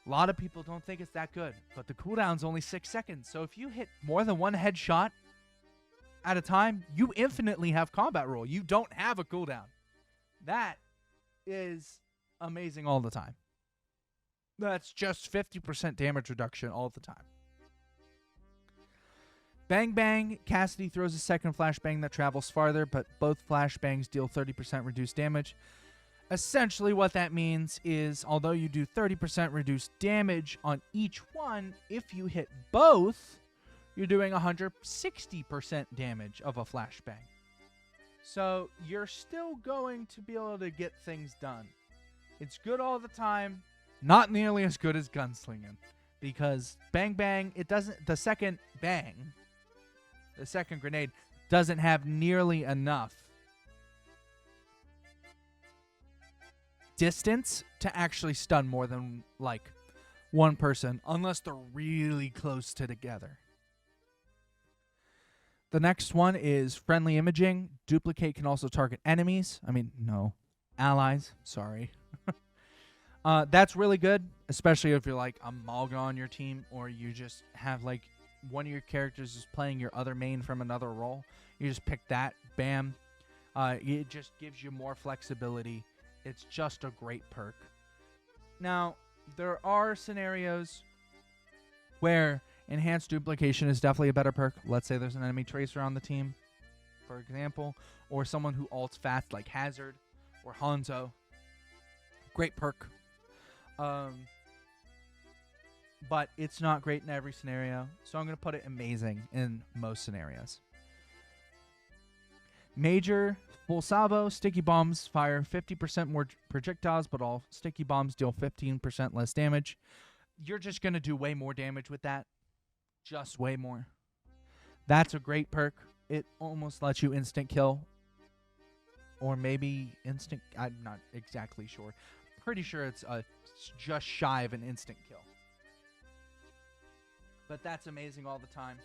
A lot of people don't think it's that good, but the cooldown's only 6 seconds. So if you hit more than one headshot at a time, you infinitely have combat roll. You don't have a cooldown. That is amazing all the time. That's just 50% damage reduction all the time. Bang Bang. Cassidy throws a second flashbang that travels farther, but both flashbangs deal 30% reduced damage. Essentially what that means is, although you do 30% reduced damage on each one, if you hit both, you're doing 160% damage of a flashbang. So you're still going to be able to get things done. It's good all the time. Not nearly as good as Gunslinging. Because Bang Bang, the second grenade doesn't have nearly enough distance to actually stun more than like one person unless they're really close to together. The next one is friendly imaging. Duplicate can also target enemies. No, allies. Sorry. That's really good, especially if you're like a Malga on your team, or you just have like one of your characters is playing your other main from another role. You just pick that, bam. It just gives you more flexibility. It's just a great perk. Now, there are scenarios where enhanced duplication is definitely a better perk. Let's say there's an enemy tracer on the team, for example, or someone who ults fast like Hazard or Hanzo. Great perk. But it's not great in every scenario, so I'm going to put it amazing in most scenarios. Major, full salvo, sticky bombs fire 50% more projectiles, but all sticky bombs deal 15% less damage. You're just going to do way more damage with that. Just way more. That's a great perk. It almost lets you instant kill. Or maybe instant... I'm not exactly sure. Pretty sure it's just shy of an instant kill. But that's amazing all the time.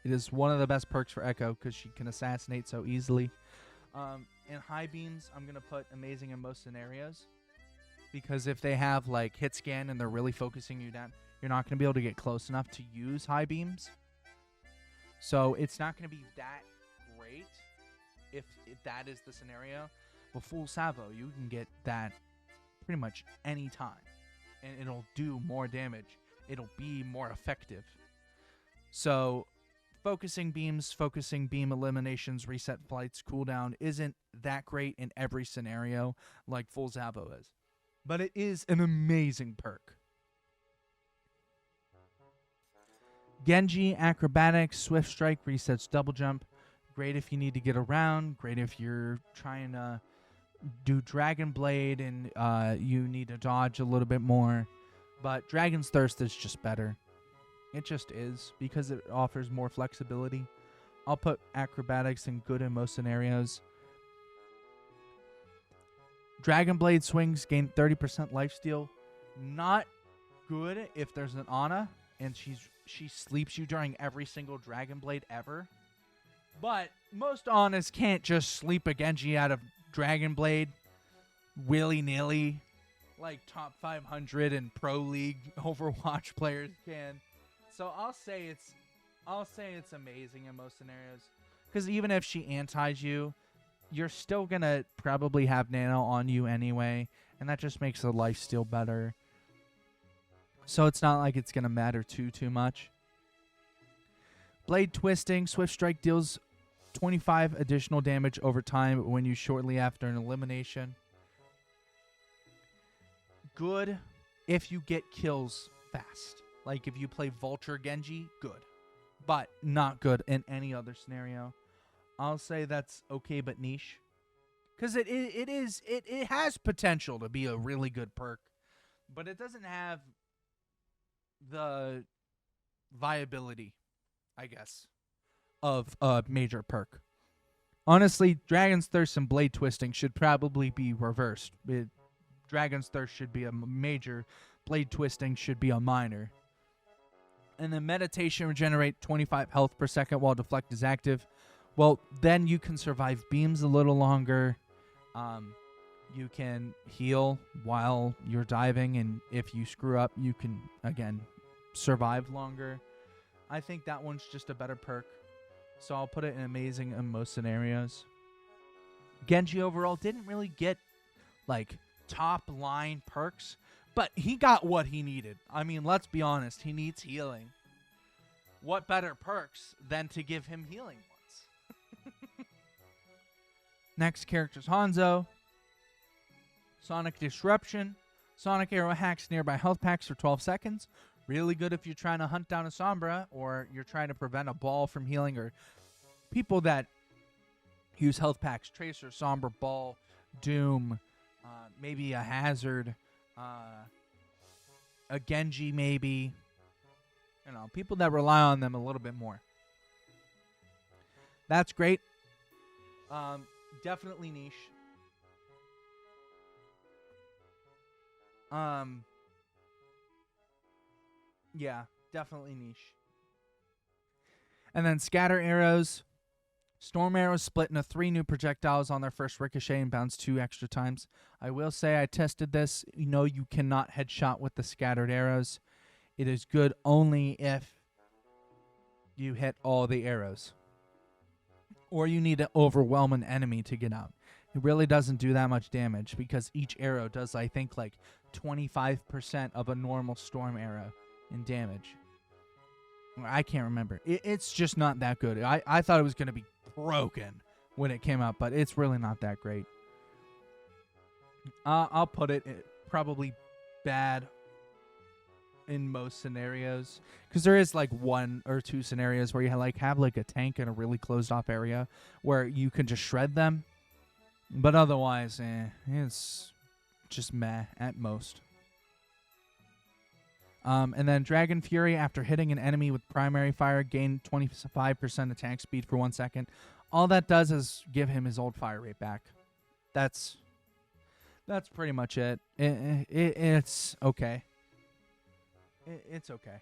It is one of the best perks for Echo because she can assassinate so easily. In high beams, I'm going to put amazing in most scenarios. Because if they have like hit scan and they're really focusing you down, you're not going to be able to get close enough to use high beams. So it's not going to be that great if that is the scenario. But full salvo, you can get that pretty much any time. And it'll do more damage. It'll be more effective. So focusing beams, focusing beam eliminations, reset flights, cooldown isn't that great in every scenario like full salvo is. But it is an amazing perk. Genji, acrobatics, swift strike, resets double jump. Great if you need to get around. Great if you're trying to do Dragon Blade and you need to dodge a little bit more. But Dragon's Thirst is just better. It just is because it offers more flexibility. I'll put acrobatics in good in most scenarios. Dragon Blade swings gain 30% lifesteal. Not good if there's an Ana and she sleeps you during every single Dragon Blade ever. But most Anas can't just sleep a Genji out of Dragon Blade willy-nilly like top 500 and Pro League Overwatch players can. So I'll say it's amazing in most scenarios. Because even if she antis you, you're still going to probably have Nano on you anyway. And that just makes the lifesteal better. So it's not like it's going to matter too much. Blade twisting. Swift strike deals 25 additional damage over time when you shortly after an elimination. Good if you get kills fast. Like if you play Vulture Genji, good. But not good in any other scenario. I'll say that's okay but niche. Because it has potential to be a really good perk. But it doesn't have the viability, I guess, of a major perk. Honestly, Dragon's Thirst and Blade Twisting should probably be reversed. Dragon's Thirst should be a major. Blade Twisting should be a minor. And then Meditation regenerate 25 health per second while Deflect is active. Well, then you can survive beams a little longer. You can heal while you're diving, and if you screw up, you can, again, survive longer. I think that one's just a better perk. So I'll put it in amazing in most scenarios. Genji overall didn't really get, like, top-line perks, but he got what he needed. I mean, let's be honest. He needs healing. What better perks than to give him healing ones? Next character's Hanzo. Sonic Disruption. Sonic Arrow hacks nearby health packs for 12 seconds. Really good if you're trying to hunt down a Sombra or you're trying to prevent a ball from healing, or people that use health packs. Tracer, Sombra, Ball, Doom, maybe a Hazard, a Genji maybe. You know, people that rely on them a little bit more. That's great. Definitely niche. Yeah, definitely niche. And then scatter arrows. Storm arrows split into 3 new projectiles on their first ricochet and bounce 2 extra times. I will say I tested this. You cannot headshot with the scattered arrows. It is good only if you hit all the arrows. Or you need to overwhelm an enemy to get out. It really doesn't do that much damage because each arrow does, I think, like 25% of a normal storm arrow in damage. I can't remember. It's just not that good. I thought it was going to be broken when it came out, but it's really not that great. I'll put it probably bad in most scenarios, because there is like 1 or 2 scenarios where you have like a tank in a really closed off area where you can just shred them, but otherwise it's just meh at most. And then Dragon Fury, after hitting an enemy with primary fire, gain 25% attack speed for 1 second. All that does is give him his old fire rate back. That's pretty much it. It's okay. It's okay.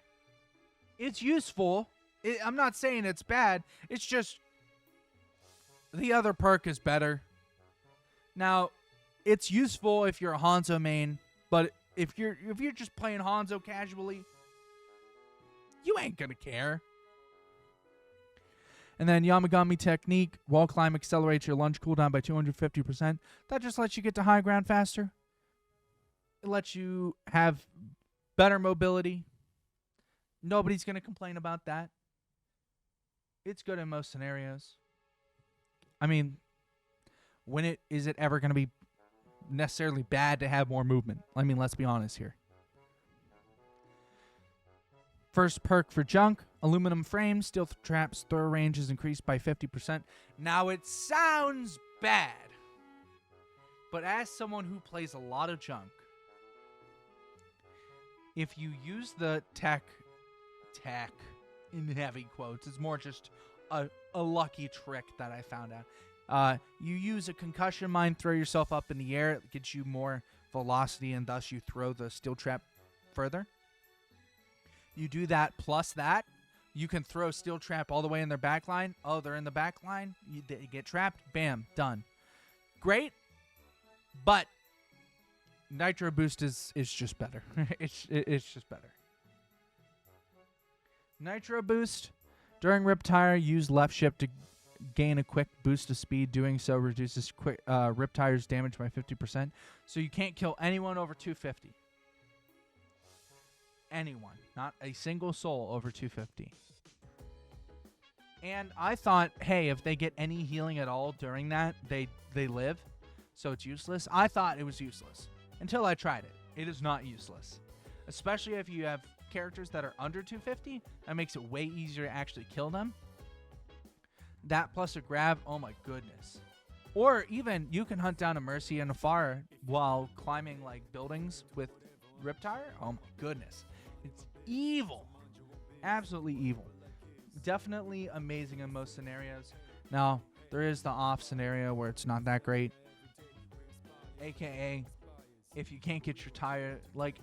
It's useful. I'm not saying it's bad. It's just the other perk is better. Now, it's useful if you're a Hanzo main, but if you're just playing Hanzo casually, you ain't gonna care. And then Yamagami Technique, wall climb accelerates your lunge cooldown by 250%. That just lets you get to high ground faster. It lets you have better mobility. Nobody's gonna complain about that. It's good in most scenarios. I mean, is it ever gonna be necessarily bad to have more movement? I mean, let's be honest here. First perk for junk, aluminum frame, steel traps, throw range is increased by 50%. Now it sounds bad, but as someone who plays a lot of junk, if you use the tech in heavy quotes, it's more just a lucky trick that I found out. You use a concussion mine, throw yourself up in the air. It gives you more velocity, and thus you throw the steel trap further. You do that plus that, you can throw steel trap all the way in their back line. Oh, they're in the back line. They get trapped. Bam, done. Great, but Nitro Boost is just better. it's just better. Nitro Boost. During Riptire, use left shift to gain a quick boost of speed. Doing so reduces Riptire's damage by 50%. So you can't kill anyone over 250. Anyone. Not a single soul over 250. And I thought, hey, if they get any healing at all during that, they live. So it's useless. I thought it was useless until I tried it. It is not useless. Especially if you have characters that are under 250. That makes it way easier to actually kill them. That plus a grab, oh my goodness. Or even you can hunt down a Mercy and a Pharah while climbing like buildings with Riptire. Oh my goodness. It's evil. Absolutely evil. Definitely amazing in most scenarios. Now, there is the off scenario where it's not that great. AKA, if you can't get your tire, like,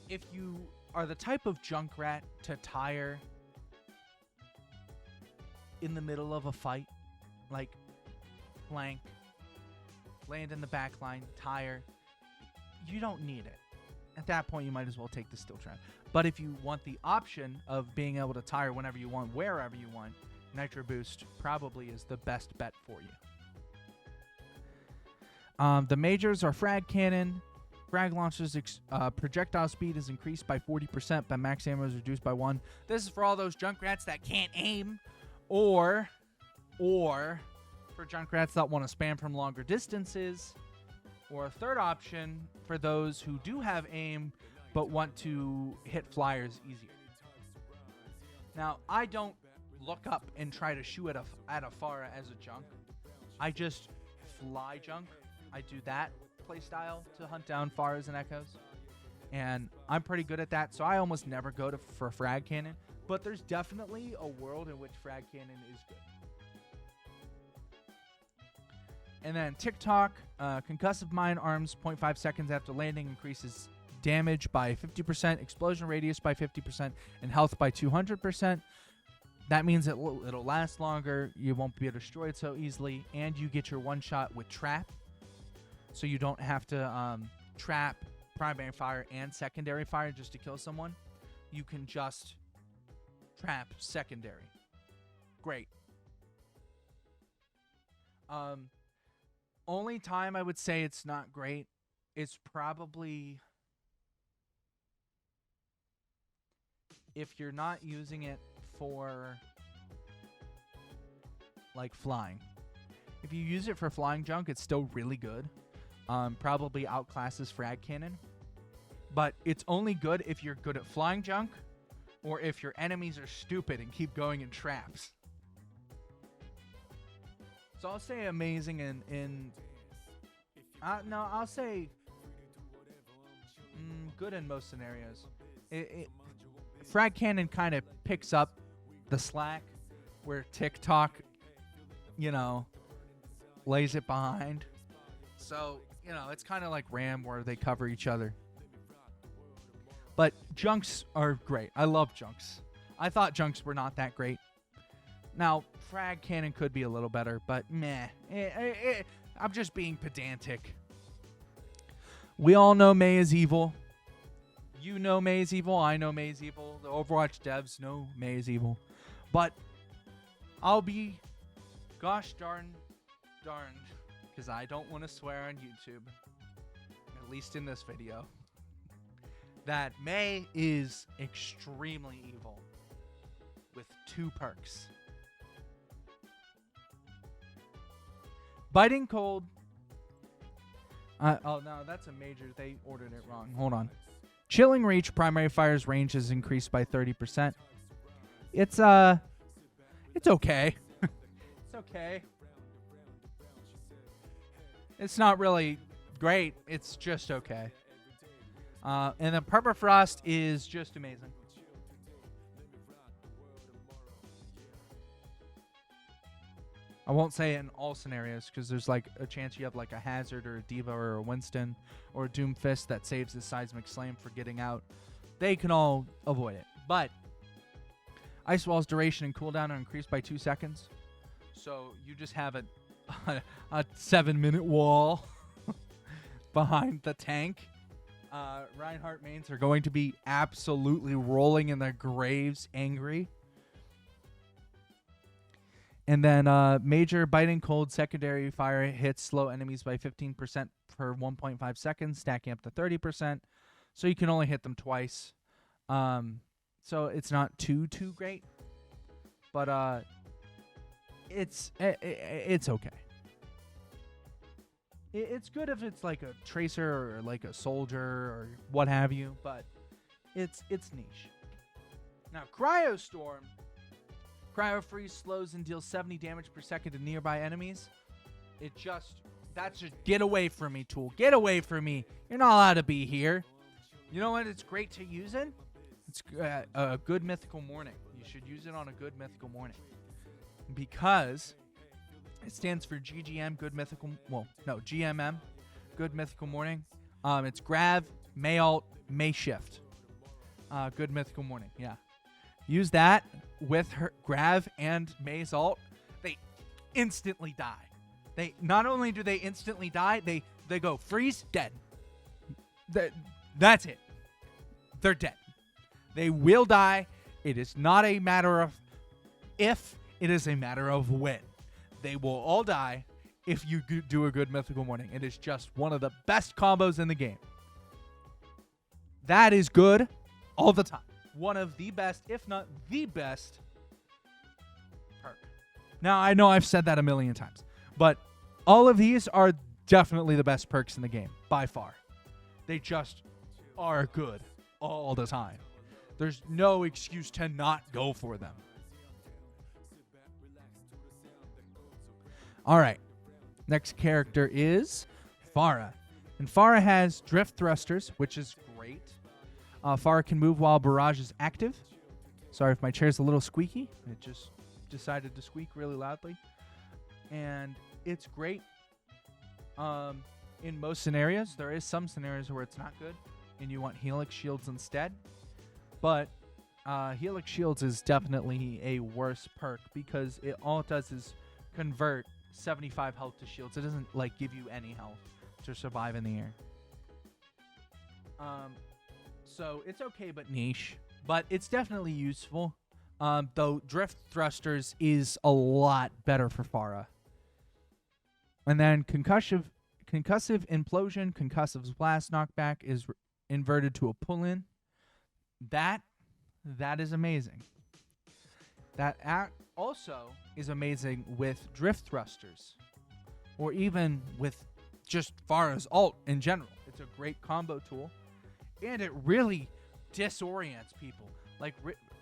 if you are the type of Junkrat to tire in the middle of a fight, like flank, land in the back line, tire, you don't need it. At that point, you might as well take the steel trap. But if you want the option of being able to tire whenever you want, wherever you want, Nitro Boost probably is the best bet for you. The majors are Frag Cannon. Frag launches projectile speed is increased by 40%, but max ammo is reduced by 1. This is for all those Junkrats that can't aim, or for Junkrats that want to spam from longer distances, or a third option for those who do have aim but want to hit flyers easier. Now, I don't look up and try to shoot at a Pharah as a junk. I just fly junk. I do that playstyle to hunt down Pharahs and Echoes. And I'm pretty good at that, so I almost never go for Frag Cannon. But there's definitely a world in which Frag Cannon is good. And then TikTok, concussive mine arms 0.5 seconds after landing increases damage by 50%, explosion radius by 50%, and health by 200%. That means it'll last longer, you won't be destroyed so easily, and you get your one shot with trap. So you don't have to trap primary fire and secondary fire just to kill someone. You can just trap secondary. Great. Only time I would say it's not great is probably if you're not using it for like flying. If you use it for flying junk, it's still really good. Probably outclasses frag cannon. But it's only good if you're good at flying junk or if your enemies are stupid and keep going in traps. So I'll say amazing I'll say good in most scenarios. Frag cannon kind of picks up the slack where TikTok, lays it behind. So, it's kind of like Ram where they cover each other. But junks are great. I love junks. I thought junks were not that great. Now, frag cannon could be a little better, but meh. I'm just being pedantic. We all know Mei is evil. You know Mei is evil. I know Mei is evil. The Overwatch devs know Mei is evil. But I'll be gosh darned, because I don't want to swear on YouTube, at least in this video, that Mei is extremely evil with 2 perks. Biting Cold. Oh, no, that's a major. They ordered it wrong. Hold on. Chilling Reach primary fire's range is increased by 30%. It's okay. It's okay. It's not really great. It's just okay. And then Permafrost is just amazing. I won't say in all scenarios because there's like a chance you have like a Hazard or a Diva or a Winston or a Doomfist that saves his Seismic Slam for getting out. They can all avoid it. But Ice Wall's duration and cooldown are increased by 2 seconds. So you just have a 7-minute wall behind the tank. Reinhardt mains are going to be absolutely rolling in their graves angry. And then major Biting Cold secondary fire hits slow enemies by 15% per 1.5 seconds, stacking up to 30%. So you can only hit them twice. So it's not too great. But it's okay. It's good if it's like a tracer or like a soldier or what have you, but it's niche. Now, Cryostorm. Cryo Freeze slows and deals 70 damage per second to nearby enemies. That's just get away from me, tool. Get away from me. You're not allowed to be here. You know what it's great to use in? It's a good mythical morning. You should use it on a good mythical morning. Because it stands for GGM, good mythical, GMM, good mythical morning. It's Grav, May Alt, May Shift. Good mythical morning, yeah. Use that with her Grav and May's ult. They instantly die. Not only do they instantly die, they go freeze, dead. That's it. They're dead. They will die. It is not a matter of if, it is a matter of when. They will all die if you do a good mythical morning. It is just one of the best combos in the game. That is good all the time. One of the best, if not the best, perk. Now, I know I've said that a million times, but all of these are definitely the best perks in the game, by far. They just are good all the time. There's no excuse to not go for them. All right. Next character is Pharah. And Pharah has Drift Thrusters, which is great. Pharah can move while Barrage is active. Sorry if my chair's a little squeaky. It just decided to squeak really loudly. And it's great in most scenarios. There is some scenarios where it's not good. and you want Helix Shields instead. But Helix Shields is definitely a worse perk because all it does is convert 75 health to shields. It doesn't like give you any health to survive in the air. So it's okay but niche, but it's definitely useful. Though Drift Thrusters is a lot better for Pharah. And then Concussive Implosion, Concussive Blast Knockback is inverted to a pull-in. That is amazing. That also is amazing with Drift Thrusters, or even with just Pharah's ult in general. It's a great combo tool, and it really disorients people. Like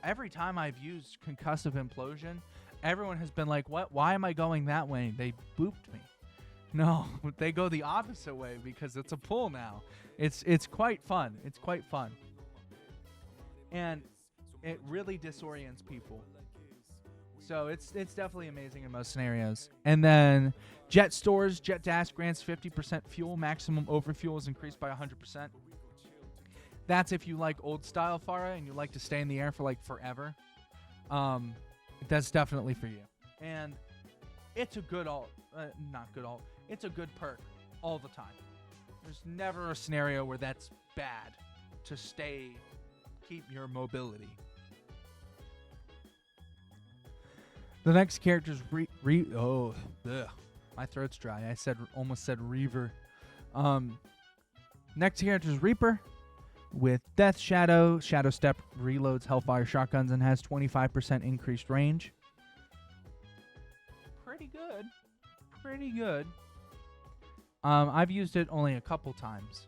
every time I've used Concussive Implosion, everyone has been like, "What? Why am I going that way?" They booped me. No, they go the opposite way because it's a pull now. It's quite fun. It's quite fun. And it really disorients people. So it's definitely amazing in most scenarios. And then Jet Stores, Jet Dash grants 50% fuel. Maximum overfuel is increased by 100%. That's if you like old style Pharah and you like to stay in the air for like forever. That's definitely for you. And it's a good ult. Not good ult. It's a good perk all the time. There's never a scenario where that's bad to keep your mobility. The next character is my throat's dry. I almost said Reaver. Next character is Reaper with Death Shadow. Shadow Step reloads Hellfire shotguns and has 25% increased range. Pretty good. Pretty good. I've used it only a couple times,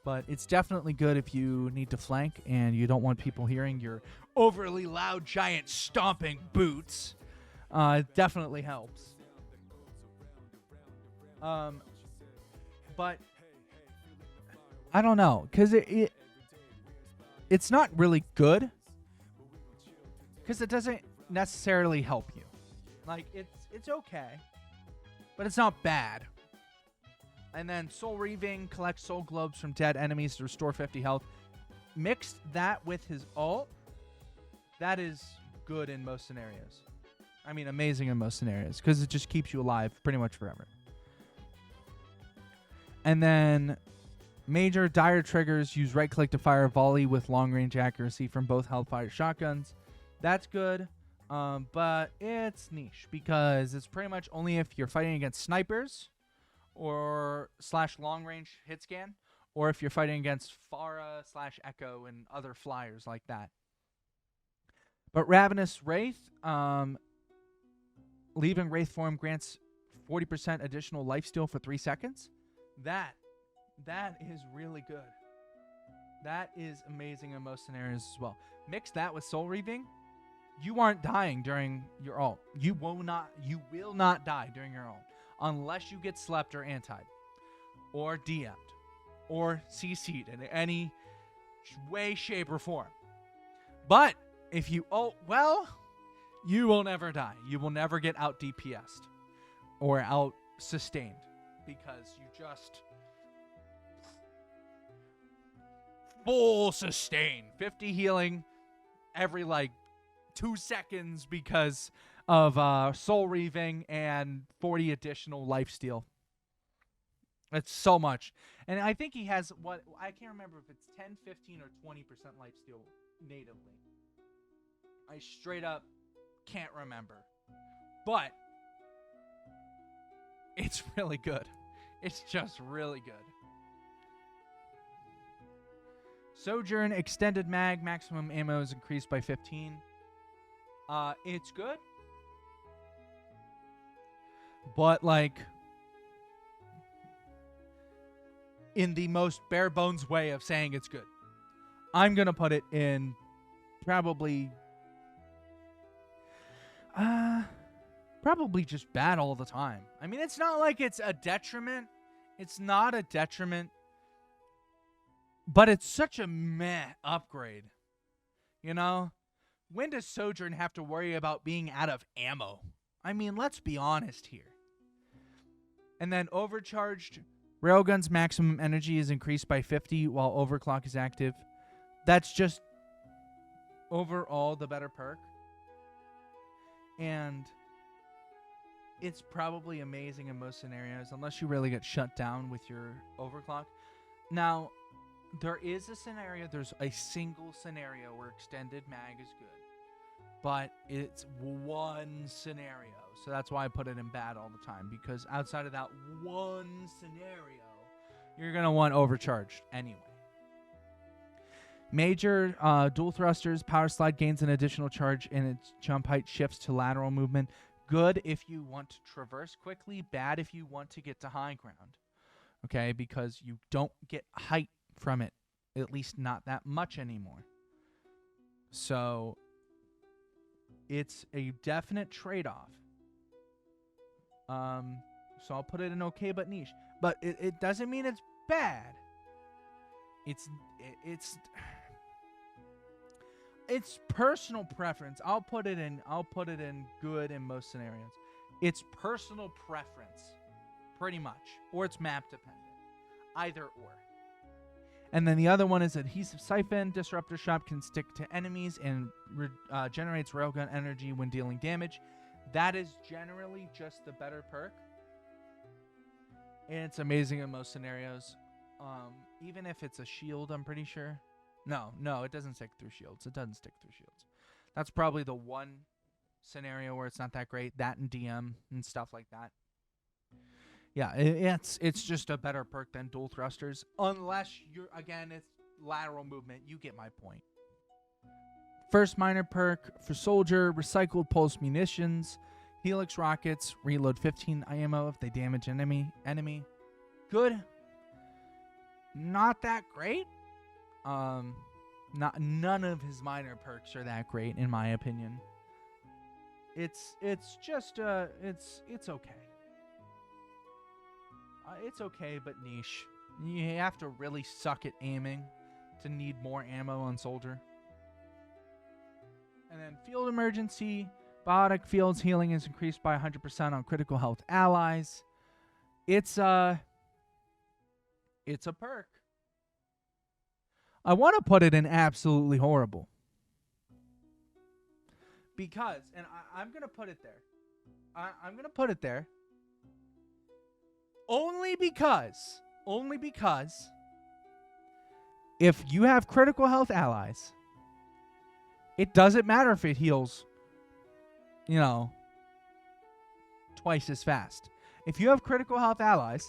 but it's definitely good if you need to flank and you don't want people hearing your overly loud giant stomping boots. It definitely helps. But I don't know, because it's not really good, because it doesn't necessarily help you. Like, it's okay, but it's not bad. And then Soul Reaving collects soul globes from dead enemies to restore 50 health. Mixed that with his ult, that is good in most scenarios. I mean, amazing in most scenarios, because it just keeps you alive pretty much forever. And then major dire triggers use right click to fire a volley with long range accuracy from both Hellfire shotguns. That's good, but it's niche because it's pretty much only if you're fighting against snipers or / long range hit scan, or if you're fighting against Pharah / Echo and other flyers like that. But Ravenous Wraith, leaving Wraith form grants 40% additional lifesteal for 3 seconds. That is really good. That is amazing in most scenarios as well. Mix that with Soul Reaving, you aren't dying during your ult. You will not die during your ult unless you get slept or antied or DM'd or CC'd in any way, shape, or form. But if you ult well, you will never die. You will never get out DPS'd or out sustained because you just full sustain. 50 healing every 2 seconds because of Soul Reaving and 40 additional lifesteal. That's so much. And I think he has I can't remember if it's 10, 15, or 20% lifesteal natively. I straight up can't remember. But it's really good. It's just really good. Sojourn extended mag, maximum ammo is increased by 15. It's good. But in the most bare bones way of saying it's good, I'm going to put it in probably just bad all the time. I mean, it's not like it's a detriment. It's not a detriment. But it's such a meh upgrade. You know? When does Sojourn have to worry about being out of ammo? I mean, let's be honest here. And then Overcharged Railgun's maximum energy is increased by 50 while overclock is active. That's just overall the better perk. And it's probably amazing in most scenarios, unless you really get shut down with your overclock. Now, there is a scenario, there's a single scenario where extended mag is good. But it's one scenario. So that's why I put it in bad all the time. Because outside of that one scenario, you're going to want overcharged anyway. Major dual thrusters. Power slide gains an additional charge and its jump height shifts to lateral movement. Good if you want to traverse quickly. Bad if you want to get to high ground. Okay, because you don't get height from it. At least not that much anymore. So it's a definite trade-off. So I'll put it in okay but niche. But it doesn't mean it's bad. It's personal preference. I'll put it in good in most scenarios. It's personal preference, pretty much, or it's map dependent. Either or. And then the other one is Adhesive Siphon. Disruptor Shot can stick to enemies and generates railgun energy when dealing damage. That is generally just the better perk. And it's amazing in most scenarios. Even if it's a shield, I'm pretty sure. No, it doesn't stick through shields. It doesn't stick through shields. That's probably the one scenario where it's not that great. That and DM and stuff like that. Yeah, it's just a better perk than dual thrusters. Unless it's lateral movement. You get my point. First minor perk for soldier, recycled pulse munitions, helix rockets, reload 15 ammo if they damage enemy. Good. Not that great. None of his minor perks are that great in my opinion. It's just it's okay. It's okay, but niche. You have to really suck at aiming to need more ammo on soldier. And then field emergency. Biotic fields healing is increased by 100% on critical health allies. It's a perk. I want to put it in absolutely horrible. Because, and I'm going to put it there. I'm going to put it there. Only because if you have critical health allies, it doesn't matter if it heals, twice as fast. If you have critical health allies,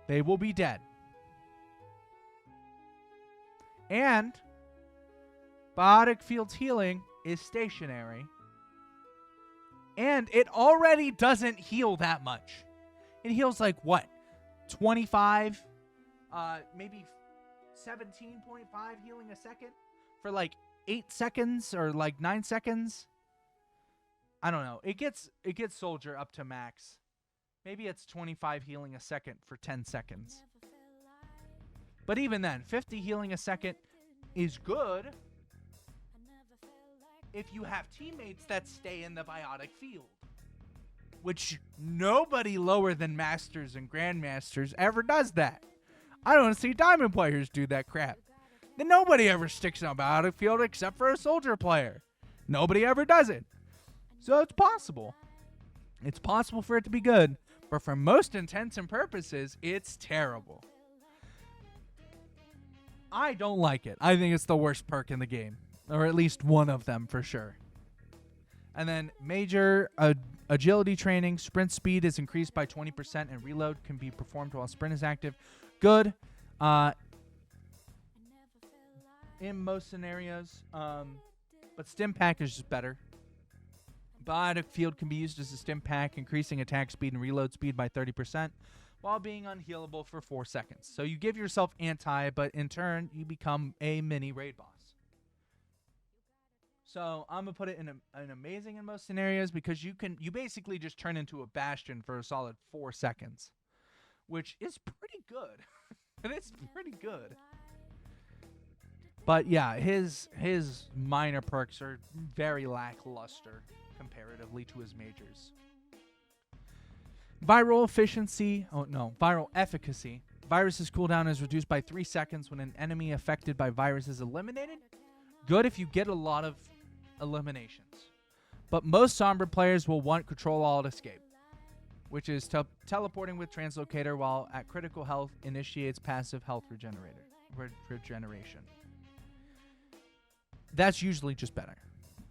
they will be dead. And biotic fields healing is stationary. And it already doesn't heal that much. It heals like what? 25, maybe 17.5 healing a second for like 8 seconds or like 9 seconds. I don't know. It gets soldier up to max. Maybe it's 25 healing a second for 10 seconds. But even then, 50 healing a second is good if you have teammates that stay in the biotic field. Which nobody lower than Masters and Grandmasters ever does that. I don't see Diamond players do that crap. Then nobody ever sticks in a biotic field except for a soldier player. Nobody ever does it. So it's possible. It's possible for it to be good. But for most intents and purposes, it's terrible. I don't like it. I think it's the worst perk in the game. Or at least one of them for sure. And then major agility training. Sprint speed is increased by 20% and reload can be performed while sprint is active. Good. In most scenarios. But stim pack is just better. Biotic field can be used as a stim pack, increasing attack speed and reload speed by 30%. While being unhealable for 4 seconds. So you give yourself anti, but in turn, you become a mini raid boss. So I'm going to put it in an amazing in most scenarios because you basically just turn into a bastion for a solid 4 seconds. Which is pretty good. It's pretty good. But yeah, his minor perks are very lackluster comparatively to his majors. Viral efficiency. Oh no, viral efficacy. Virus's cooldown is reduced by 3 seconds when an enemy affected by virus is eliminated. Good if you get a lot of eliminations. But most Sombra players will want Control Alt Escape, which is teleporting with Translocator while at critical health initiates passive health regeneration. That's usually just better.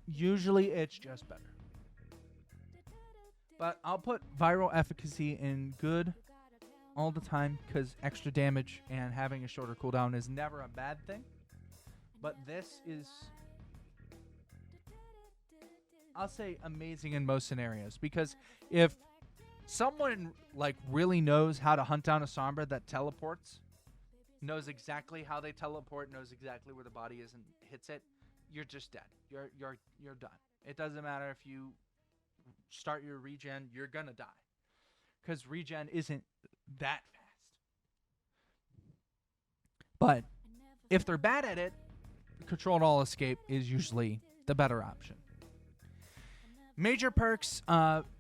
Usually it's just better. But I'll put viral efficacy in good all the time because extra damage and having a shorter cooldown is never a bad thing. But this is, I'll say, amazing in most scenarios, because if someone like really knows how to hunt down a Sombra that teleports, knows exactly how they teleport, knows exactly where the body is and hits it, you're just dead. You're done. It doesn't matter if you start your regen, you're gonna die, because regen isn't that fast. But if they're bad at it, Controlled Alt Escape is usually the better option. Major perks,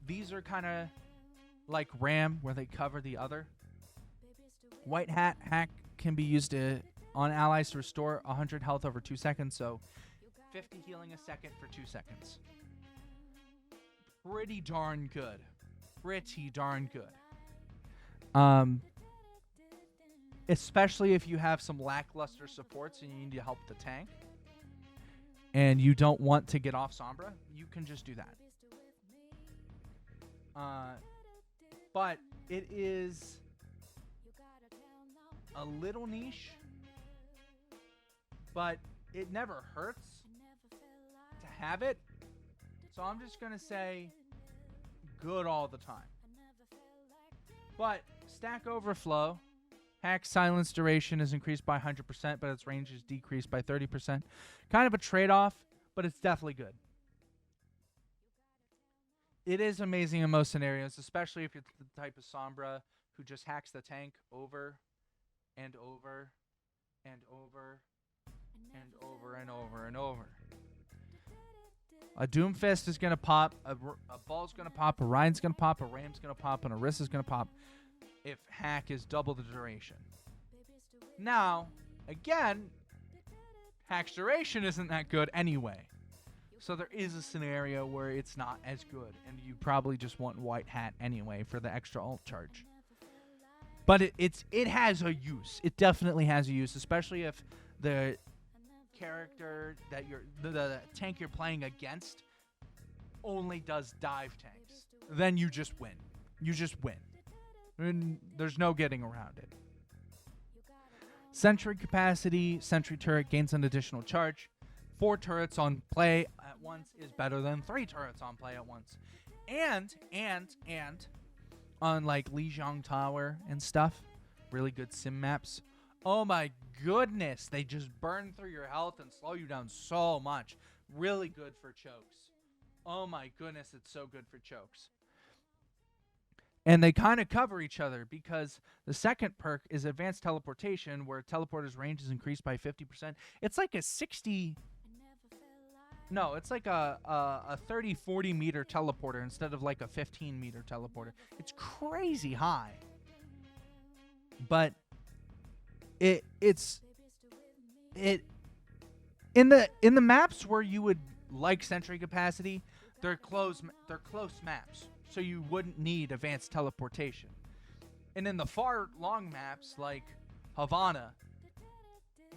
these are kind of like Ram, where they cover the other. White Hat hack can be used on allies to restore 100 health over 2 seconds, so 50 healing a second for 2 seconds. Pretty darn good. Pretty darn good. Especially if you have some lackluster supports and you need to help the tank, and you don't want to get off Sombra, you can just do that. But it is a little niche, but it never hurts to have it. So I'm just going to say good all the time. But Stack Overflow, hack silence duration is increased by 100%, but its range is decreased by 30%. Kind of a trade-off, but it's definitely good. It is amazing in most scenarios, especially if you're the type of Sombra who just hacks the tank over and over and over and over and over and over. A Doomfist is going to pop, a Ball's going to pop, a Ryan's going to pop, a Ram's going to pop, and a Rissa's going to pop if hack is double the duration. Now, again, hack's duration isn't that good anyway. So there is a scenario where it's not as good, and you probably just want White Hat anyway for the extra ult charge. But it has a use. It definitely has a use, especially if the character that the tank you're playing against only does dive tanks. Then you just win. You just win. And there's no getting around it. Sentry capacity, sentry turret gains an additional charge. 4 turrets on play at once is better than 3 turrets on play at once. And on like Lijiang Tower and stuff, really good sim maps. Oh my goodness, they just burn through your health and slow you down so much. Really good for chokes. Oh my goodness, it's so good for chokes. And they kind of cover each other, because the second perk is Advanced Teleportation, where teleporter's range is increased by 50%. It's like a 60... No, it's like a 30, 40 meter teleporter instead of like a 15 meter teleporter. It's crazy high. But in the maps where you would like sentry capacity, they're close maps, so you wouldn't need advanced teleportation. And in the far long maps like Havana,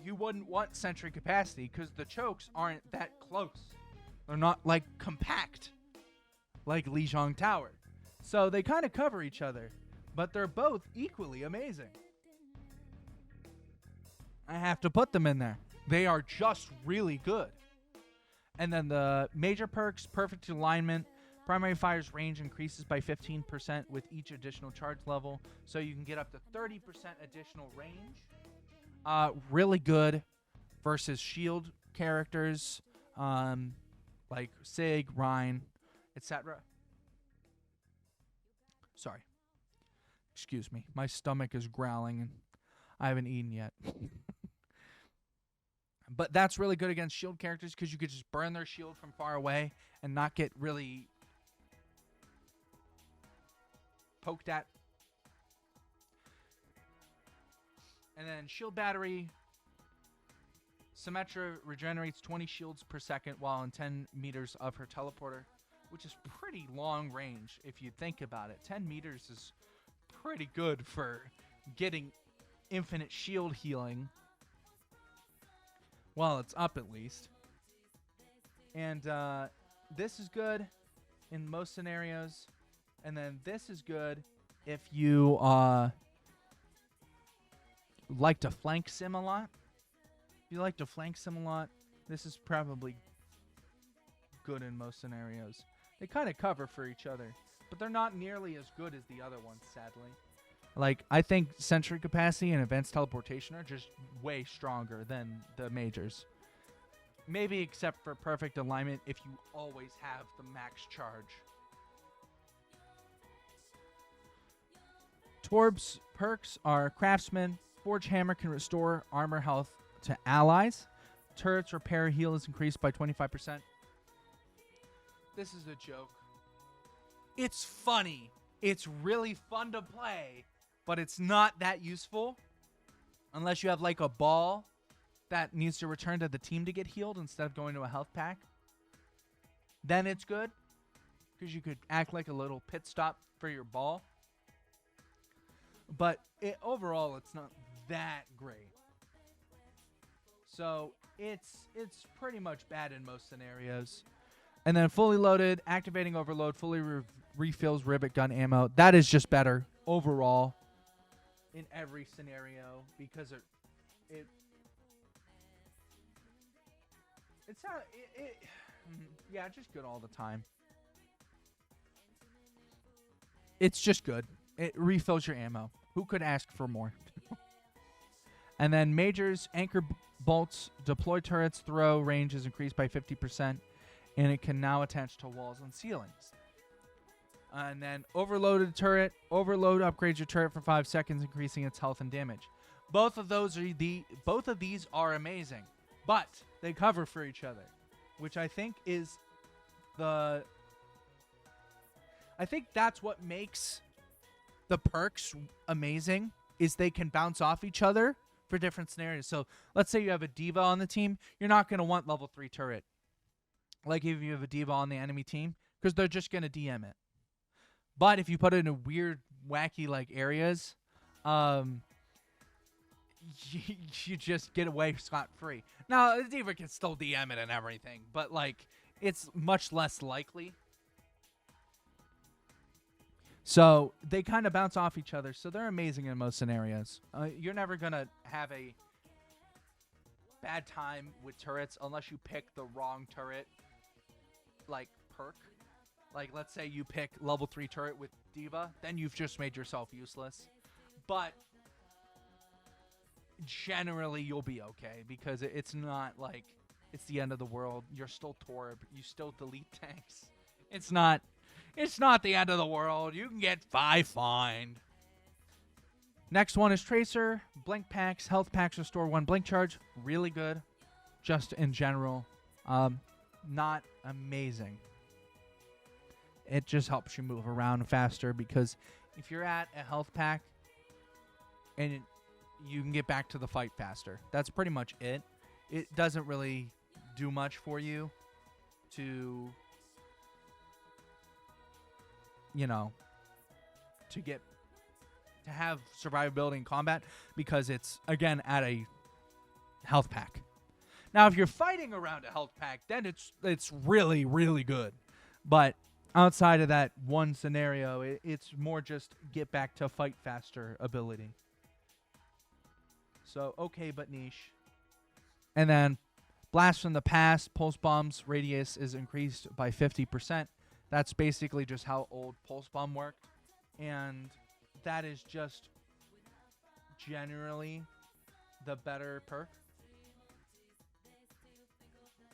you wouldn't want sentry capacity because the chokes aren't that close. They're not like compact like Lijiang Tower. So they kind of cover each other, but they're both equally amazing. I have to put them in there. They are just really good. And then the major perks, perfect alignment. Primary fire's range increases by 15% with each additional charge level, so you can get up to 30% additional range. Really good versus shield characters like Sig, Rhine, etc. Sorry. Excuse me. My stomach is growling and I haven't eaten yet. But that's really good against shield characters because you could just burn their shield from far away and not get really poked at. And then shield battery. Symmetra regenerates 20 shields per second while in 10 meters of her teleporter, which is pretty long range if you think about it. 10 meters is pretty good for getting infinite shield healing. Well, it's up at least. And this is good in most scenarios. And then this is good if you like to flank sim a lot. If you like to flank sim a lot, this is probably good in most scenarios. They kind of cover for each other, but they're not nearly as good as the other ones, sadly. Like, I think Sentry Capacity and Advanced Teleportation are just way stronger than the majors. Maybe except for Perfect Alignment if you always have the max charge. Torb's perks are Craftsman. Forge Hammer can restore armor health to allies. Turret's repair heal is increased by 25%. This is a joke. It's funny. It's really fun to play, but it's not that useful unless you have like a ball that needs to return to the team to get healed instead of going to a health pack. Then it's good because you could act like a little pit stop for your ball. But overall, it's not that great. So it's pretty much bad in most scenarios. And then fully loaded, activating overload, fully refills rivet gun ammo. That is just better overall in every scenario because yeah, just good all the time. It's just good. It refills your ammo. Who could ask for more? And then majors, anchor bolts, deploy turrets, throw range is increased by 50%, and it can now attach to walls and ceilings. And then overloaded turret, overload upgrades your turret for 5 seconds, increasing its health and damage. Both of these are amazing, but they cover for each other, which I think is I think that's what makes the perks amazing, is they can bounce off each other for different scenarios. So let's say you have a diva on the team, you're not going to want level 3 turret. Like if you have a diva on the enemy team, because they're just going to DM it. But if you put it in weird, wacky like areas, you just get away scot-free. Now, the diva can still DM it and everything, but like it's much less likely. So they kind of bounce off each other, so they're amazing in most scenarios. You're never going to have a bad time with turrets unless you pick the wrong turret, like perk. Like, let's say you pick level 3 turret with Diva, then you've just made yourself useless. But generally, you'll be okay, because it's not like it's the end of the world. You're still Torb. You still delete tanks. It's not the end of the world. You can get 5 fined. Next one is Tracer. Blink packs. Health packs restore 1 blink charge. Really good. Just in general. Not amazing. It just helps you move around faster, because if you're at a health pack, and you can get back to the fight faster. That's pretty much it. It doesn't really do much for you to, to have survivability in combat, because it's, again, at a health pack. Now, if you're fighting around a health pack, then it's really, really good. But outside of that one scenario, it's more just get back to fight faster ability. So, okay, but niche. And then Blast from the Past, Pulse Bomb's radius is increased by 50%. That's basically just how old Pulse Bomb worked. And that is just generally the better perk.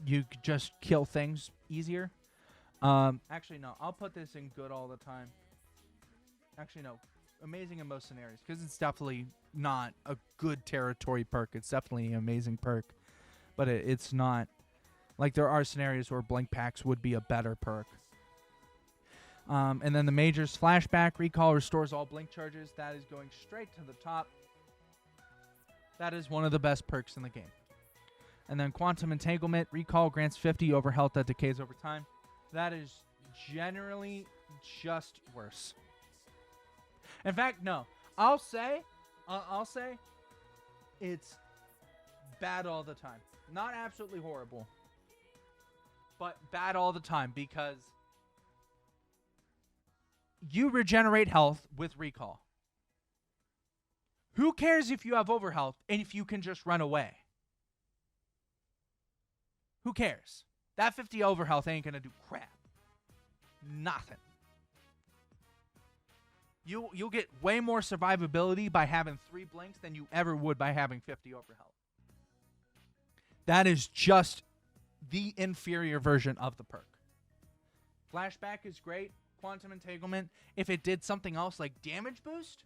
You just kill things easier. Actually, no. I'll put this in good all the time. Actually, no. Amazing in most scenarios, because it's definitely not a good territory perk. It's definitely an amazing perk, but it's not. Like, there are scenarios where blink packs would be a better perk. And then the majors, Flashback Recall restores all blink charges. That is going straight to the top. That is one of the best perks in the game. And then Quantum Entanglement, Recall grants 50 over health that decays over time. That is generally just worse. In fact, no. I'll say it's bad all the time. Not absolutely horrible, but bad all the time because you regenerate health with Recall. Who cares if you have overhealth and if you can just run away? Who cares? That 50 overhealth ain't going to do crap. Nothing. You'll get way more survivability by having 3 blinks than you ever would by having 50 overhealth. That is just the inferior version of the perk. Flashback is great. Quantum Entanglement, if it did something else like damage boost,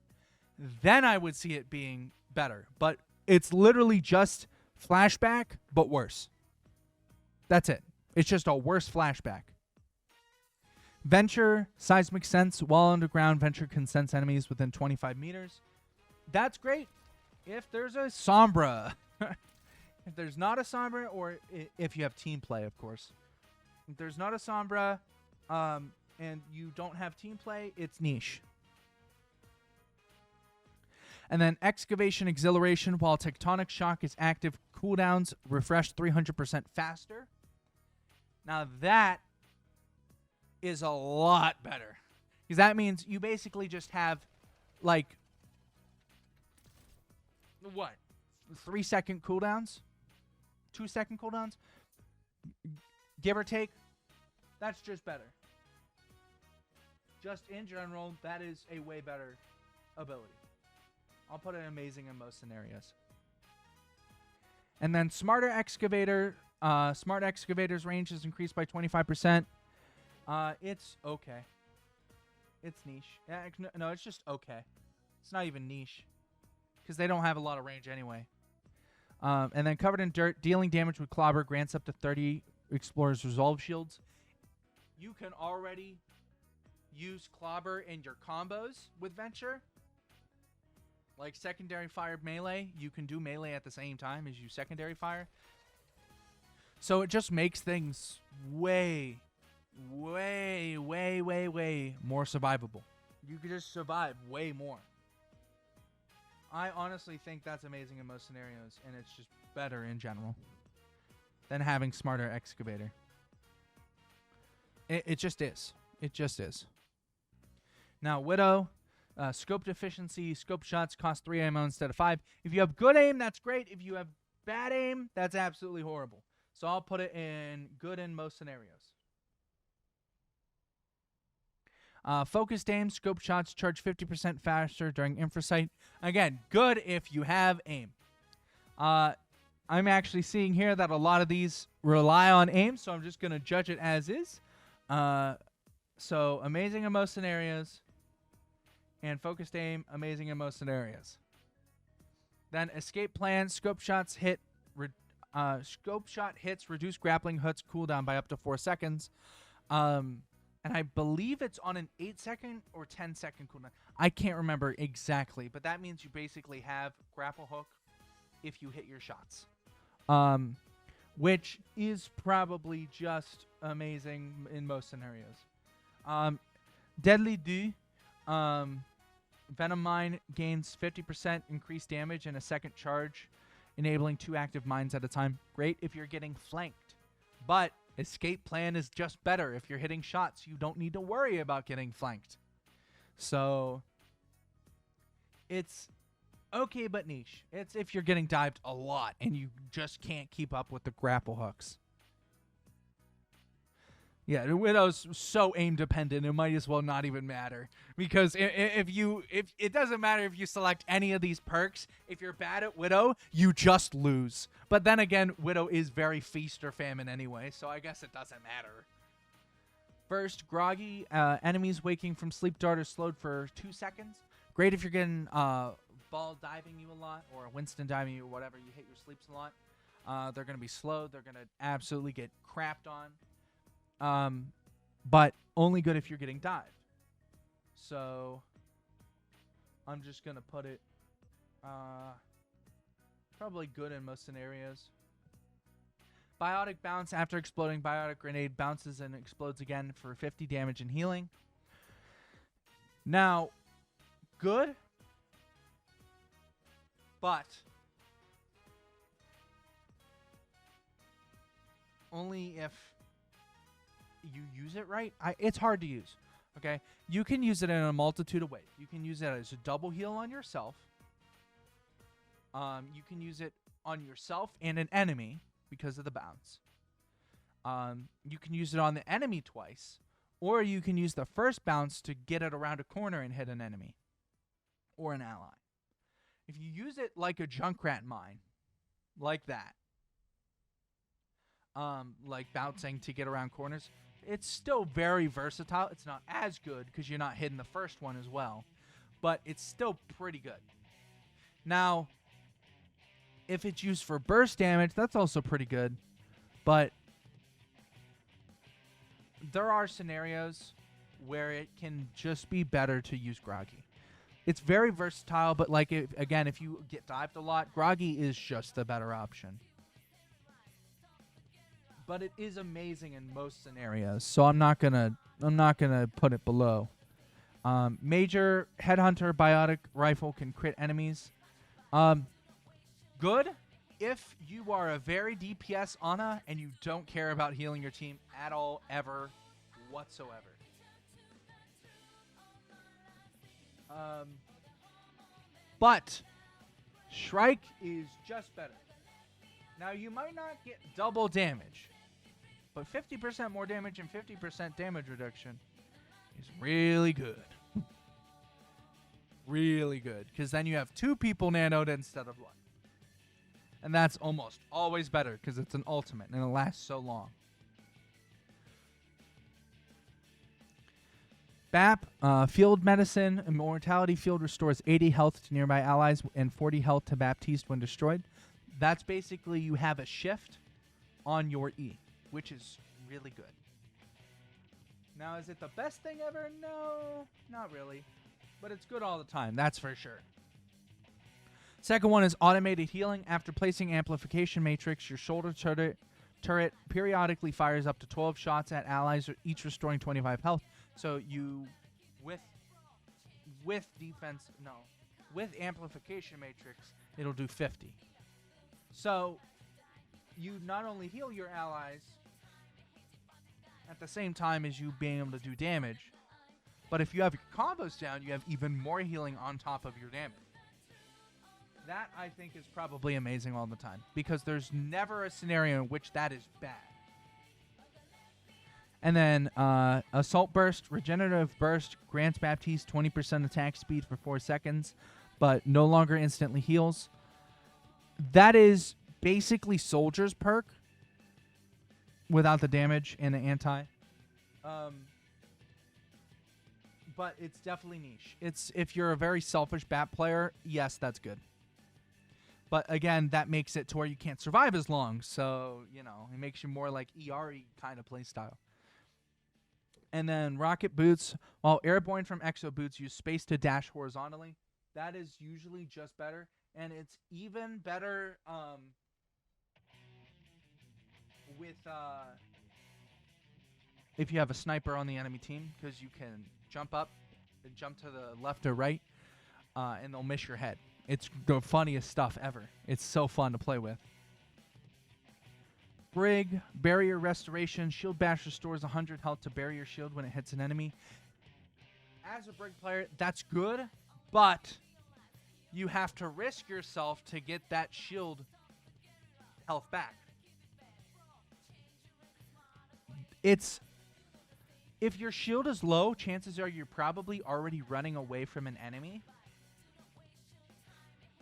then I would see it being better. But it's literally just flashback, but worse. That's it. It's just a worse flashback. Venture, Seismic Sense. While underground, Venture can sense enemies within 25 meters. That's great if there's a Sombra. If there's not a Sombra, or if you have team play, of course. If there's not a Sombra, and you don't have team play, it's niche. And then Excavation Exhilaration. While Tectonic Shock is active, cooldowns refresh 300% faster. Now that is a lot better. Because that means you basically just have, like, what? 3-second cooldowns? 2-second cooldowns? Give or take. That's just better. Just in general, that is a way better ability. I'll put it amazing in most scenarios. And then Smarter Excavator. Smart Excavator's range is increased by 25%. It's okay. It's niche. No, it's just okay. It's not even niche. Because they don't have a lot of range anyway. And then Covered in Dirt. Dealing damage with Clobber grants up to 30 Explorer's Resolve Shields. You can already use Clobber in your combos with Venture. Like Secondary Fire melee. You can do melee at the same time as you Secondary Fire. So it just makes things way more survivable. You can just survive way more. I honestly think that's amazing in most scenarios, and it's just better in general than having Smarter Excavator. It just is. It just is. Now, Widow, scope deficiency, scope shots cost 3 ammo instead of 5. If you have good aim, that's great. If you have bad aim, that's absolutely horrible. So I'll put it in good in most scenarios. Focused aim, scope shots charge 50% faster during infrasight. Again, good if you have aim. I'm actually seeing here that a lot of these rely on aim, so I'm just going to judge it as is. So amazing in most scenarios, and focused aim, amazing in most scenarios. Then escape plan, scope shots hit. Scope shot hits reduce grappling hooks cooldown by up to 4 seconds. And I believe it's on an 8-second or 10-second cooldown. I can't remember exactly, but that means you basically have grapple hook if you hit your shots. Which is probably just amazing in most scenarios. Deadly Dew. Venom Mine gains 50% increased damage in a second charge, enabling 2 active mines at a time. Great if you're getting flanked. But escape plan is just better. If you're hitting shots, you don't need to worry about getting flanked. So it's okay, but niche. It's if you're getting dived a lot and you just can't keep up with the grapple hooks. Yeah, the Widow's so aim dependent, it might as well not even matter. Because if it doesn't matter if you select any of these perks, if you're bad at Widow, you just lose. But then again, Widow is very feast or famine anyway, so I guess it doesn't matter. First, Groggy. Enemies waking from sleep dart are slowed for 2 seconds. Great if you're getting ball diving you a lot, or Winston diving you, or whatever. You hit your sleeps a lot. They're going to be slowed. They're going to absolutely get crapped on. But only good if you're getting dived. So I'm just going to put it Probably good in most scenarios. Biotic bounce after exploding. Biotic grenade bounces and explodes again for 50 damage and healing. Now, good, but only if you use it right. It's hard to use. Okay, you can use it in a multitude of ways. You can use it as a double heal on yourself. You can use it on yourself and an enemy because of the bounce. You can use it on the enemy twice, or you can use the first bounce to get it around a corner and hit an enemy or an ally. If you use it like a Junkrat mine, like that, like bouncing to get around corners, it's still very versatile. It's not as good because you're not hitting the first one as well, but it's still pretty good. Now, if it's used for burst damage, that's also pretty good, but there are scenarios where it can just be better to use Groggy. It's very versatile, but like if you get dived a lot, Groggy is just the better option. But it is amazing in most scenarios, so I'm not gonna put it below. Major Headhunter Biotic Rifle can crit enemies. Good if you are a very DPS Ana and you don't care about healing your team at all, ever, whatsoever. But Shrike is just better. Now, you might not get double damage, but 50% more damage and 50% damage reduction is really good. Really good, because then you have 2 people nanoed instead of 1. And that's almost always better because it's an ultimate and it lasts so long. BAP, Field Medicine, Immortality Field restores 80 health to nearby allies and 40 health to Baptiste when destroyed. That's basically you have a shift on your E, which is really good. Now, is it the best thing ever? No, not really. But it's good all the time, that's for sure. Second one is Automated Healing. After placing Amplification Matrix, your shoulder turret periodically fires up to 12 shots at allies, each restoring 25 health. So you, with Amplification Matrix, it'll do 50. So you not only heal your allies at the same time as you being able to do damage, but if you have your combos down, you have even more healing on top of your damage. That, I think, is probably amazing all the time, because there's never a scenario in which that is bad. And then Assault Burst, Regenerative Burst, grants Baptiste 20% attack speed for 4 seconds, but no longer instantly heals. That is basically Soldier's perk without the damage and the anti. But it's definitely niche. It's if you're a very selfish BAP player, yes, that's good. But again, that makes it to where you can't survive as long. So, you know, it makes you more like ER kind of play style. And then Rocket Boots. While Airborne from Exo Boots use space to dash horizontally, that is usually just better. And it's even better with if you have a sniper on the enemy team, because you can jump up and jump to the left or right, and they'll miss your head. It's the funniest stuff ever. It's so fun to play with. Brig, Barrier Restoration. Shield Bash restores 100 health to Barrier Shield when it hits an enemy. As a Brig player, that's good, but you have to risk yourself to get that shield health back. If your shield is low, chances are you're probably already running away from an enemy.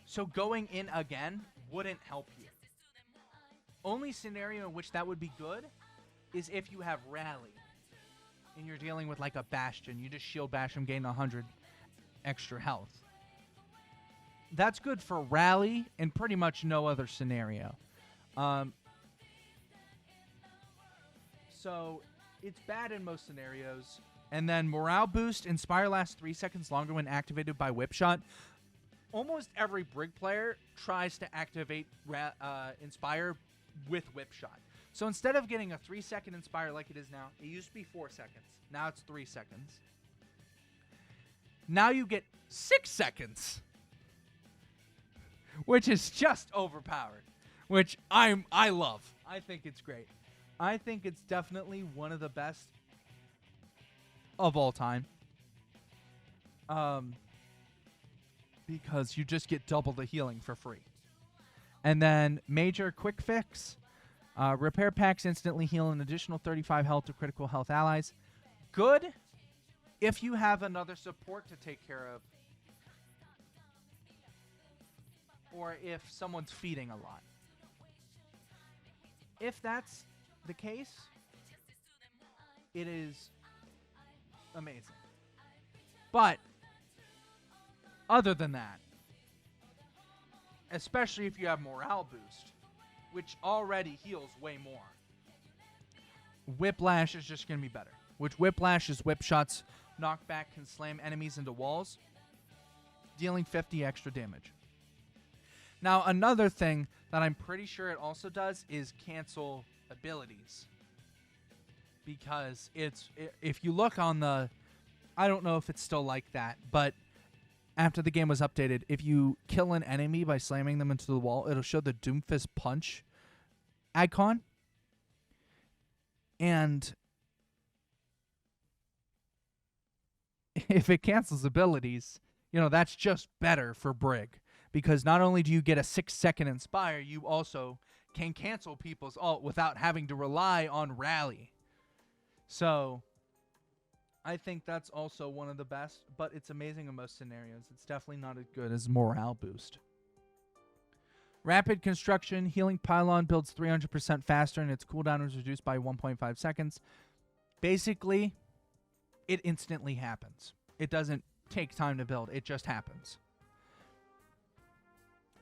So going in again wouldn't help you. Only scenario in which that would be good is if you have Rally and you're dealing with like a Bastion. You just shield bash them, gain 100 extra health. That's good for Rally and pretty much no other scenario. So it's bad in most scenarios. And then Morale Boost. Inspire lasts 3 seconds longer when activated by Whip Shot. almost every Brig player tries to activate Inspire with Whip Shot. So instead of getting a 3-second Inspire like it is now, it used to be 4 seconds. Now it's 3 seconds. Now you get 6 seconds, which is just overpowered, which I love. I think it's great. I think it's definitely one of the best of all time. Because you just get double the healing for free. And then major quick fix. Repair packs instantly heal an additional 35 health to critical health allies. Good if you have another support to take care of. Or if someone's feeding a lot. If that's the case, it is amazing. But other than that, especially if you have morale boost, which already heals way more, Whiplash is just going to be better. Which Whiplash is whip shots, knockback can slam enemies into walls, dealing 50 extra damage. Now, another thing that I'm pretty sure it also does is cancel abilities. Because if you look on the, I don't know if it's still like that, but after the game was updated, if you kill an enemy by slamming them into the wall, it'll show the Doomfist Punch icon. And if it cancels abilities, that's just better for Brig. Because not only do you get a 6-second Inspire, you also can cancel people's ult without having to rely on Rally. So I think that's also one of the best, but it's amazing in most scenarios. It's definitely not as good as Morale Boost. Rapid Construction. Healing Pylon builds 300% faster, and its cooldown is reduced by 1.5 seconds. Basically, it instantly happens. It doesn't take time to build. It just happens.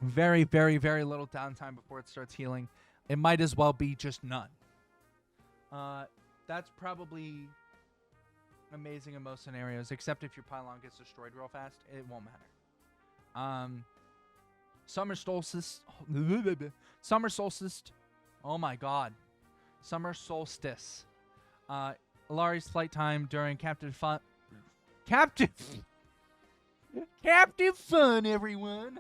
Very, very, very little downtime before it starts healing. It might as well be just none. That's probably amazing in most scenarios, except if your pylon gets destroyed real fast. It won't matter. Summer Solstice. Summer Solstice. Oh my god. Summer Solstice. Alari's flight time during Captive Fun, everyone.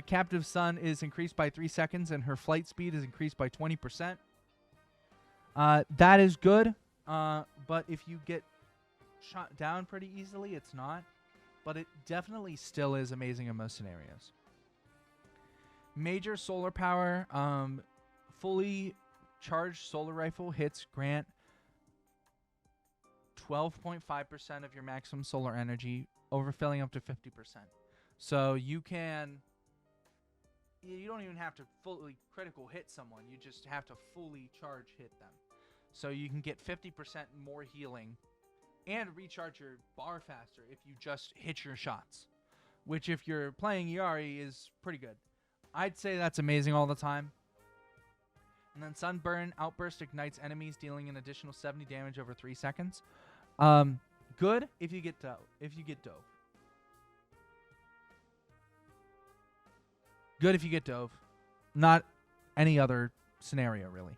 Captive Sun is increased by 3 seconds, and her flight speed is increased by 20%. That is good, but if you get shot down pretty easily, it's not. But it definitely still is amazing in most scenarios. Major solar power. Fully charged solar rifle hits grant 12.5% of your maximum solar energy, overfilling up to 50%. So you don't even have to fully critical hit someone. You just have to fully charge hit them. So you can get 50% more healing and recharge your bar faster if you just hit your shots. Which, if you're playing Yari, is pretty good. I'd say that's amazing all the time. And then Sunburn Outburst ignites enemies, dealing an additional 70 damage over 3 seconds. Good if you get Dove. Good if you get Dove. Not any other scenario, really.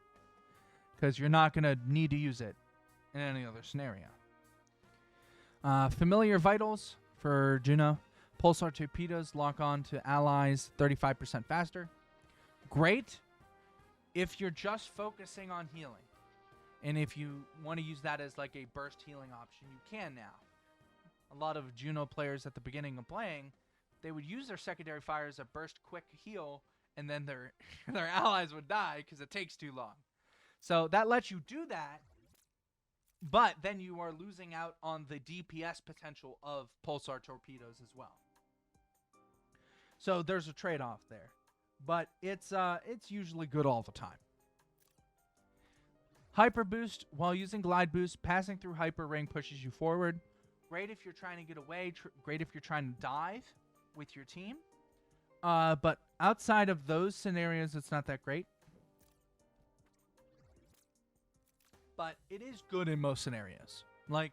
Because you're not going to need to use it in any other scenario. Familiar Vitals for Juno. Pulsar Torpedoes lock on to allies 35% faster. Great if you're just focusing on healing. And if you want to use that as like a burst healing option, you can now. A lot of Juno players at the beginning of playing, they would use their secondary fire as a burst quick heal, and then their allies would die because it takes too long. So that lets you do that, but then you are losing out on the DPS potential of Pulsar Torpedoes as well. So there's a trade-off there. But it's usually good all the time. Hyper Boost. While using Glide Boost, passing through Hyper Ring pushes you forward. Great if you're trying to get away. Great if you're trying to dive with your team. But outside of those scenarios, it's not that great. But it is good in most scenarios. Like,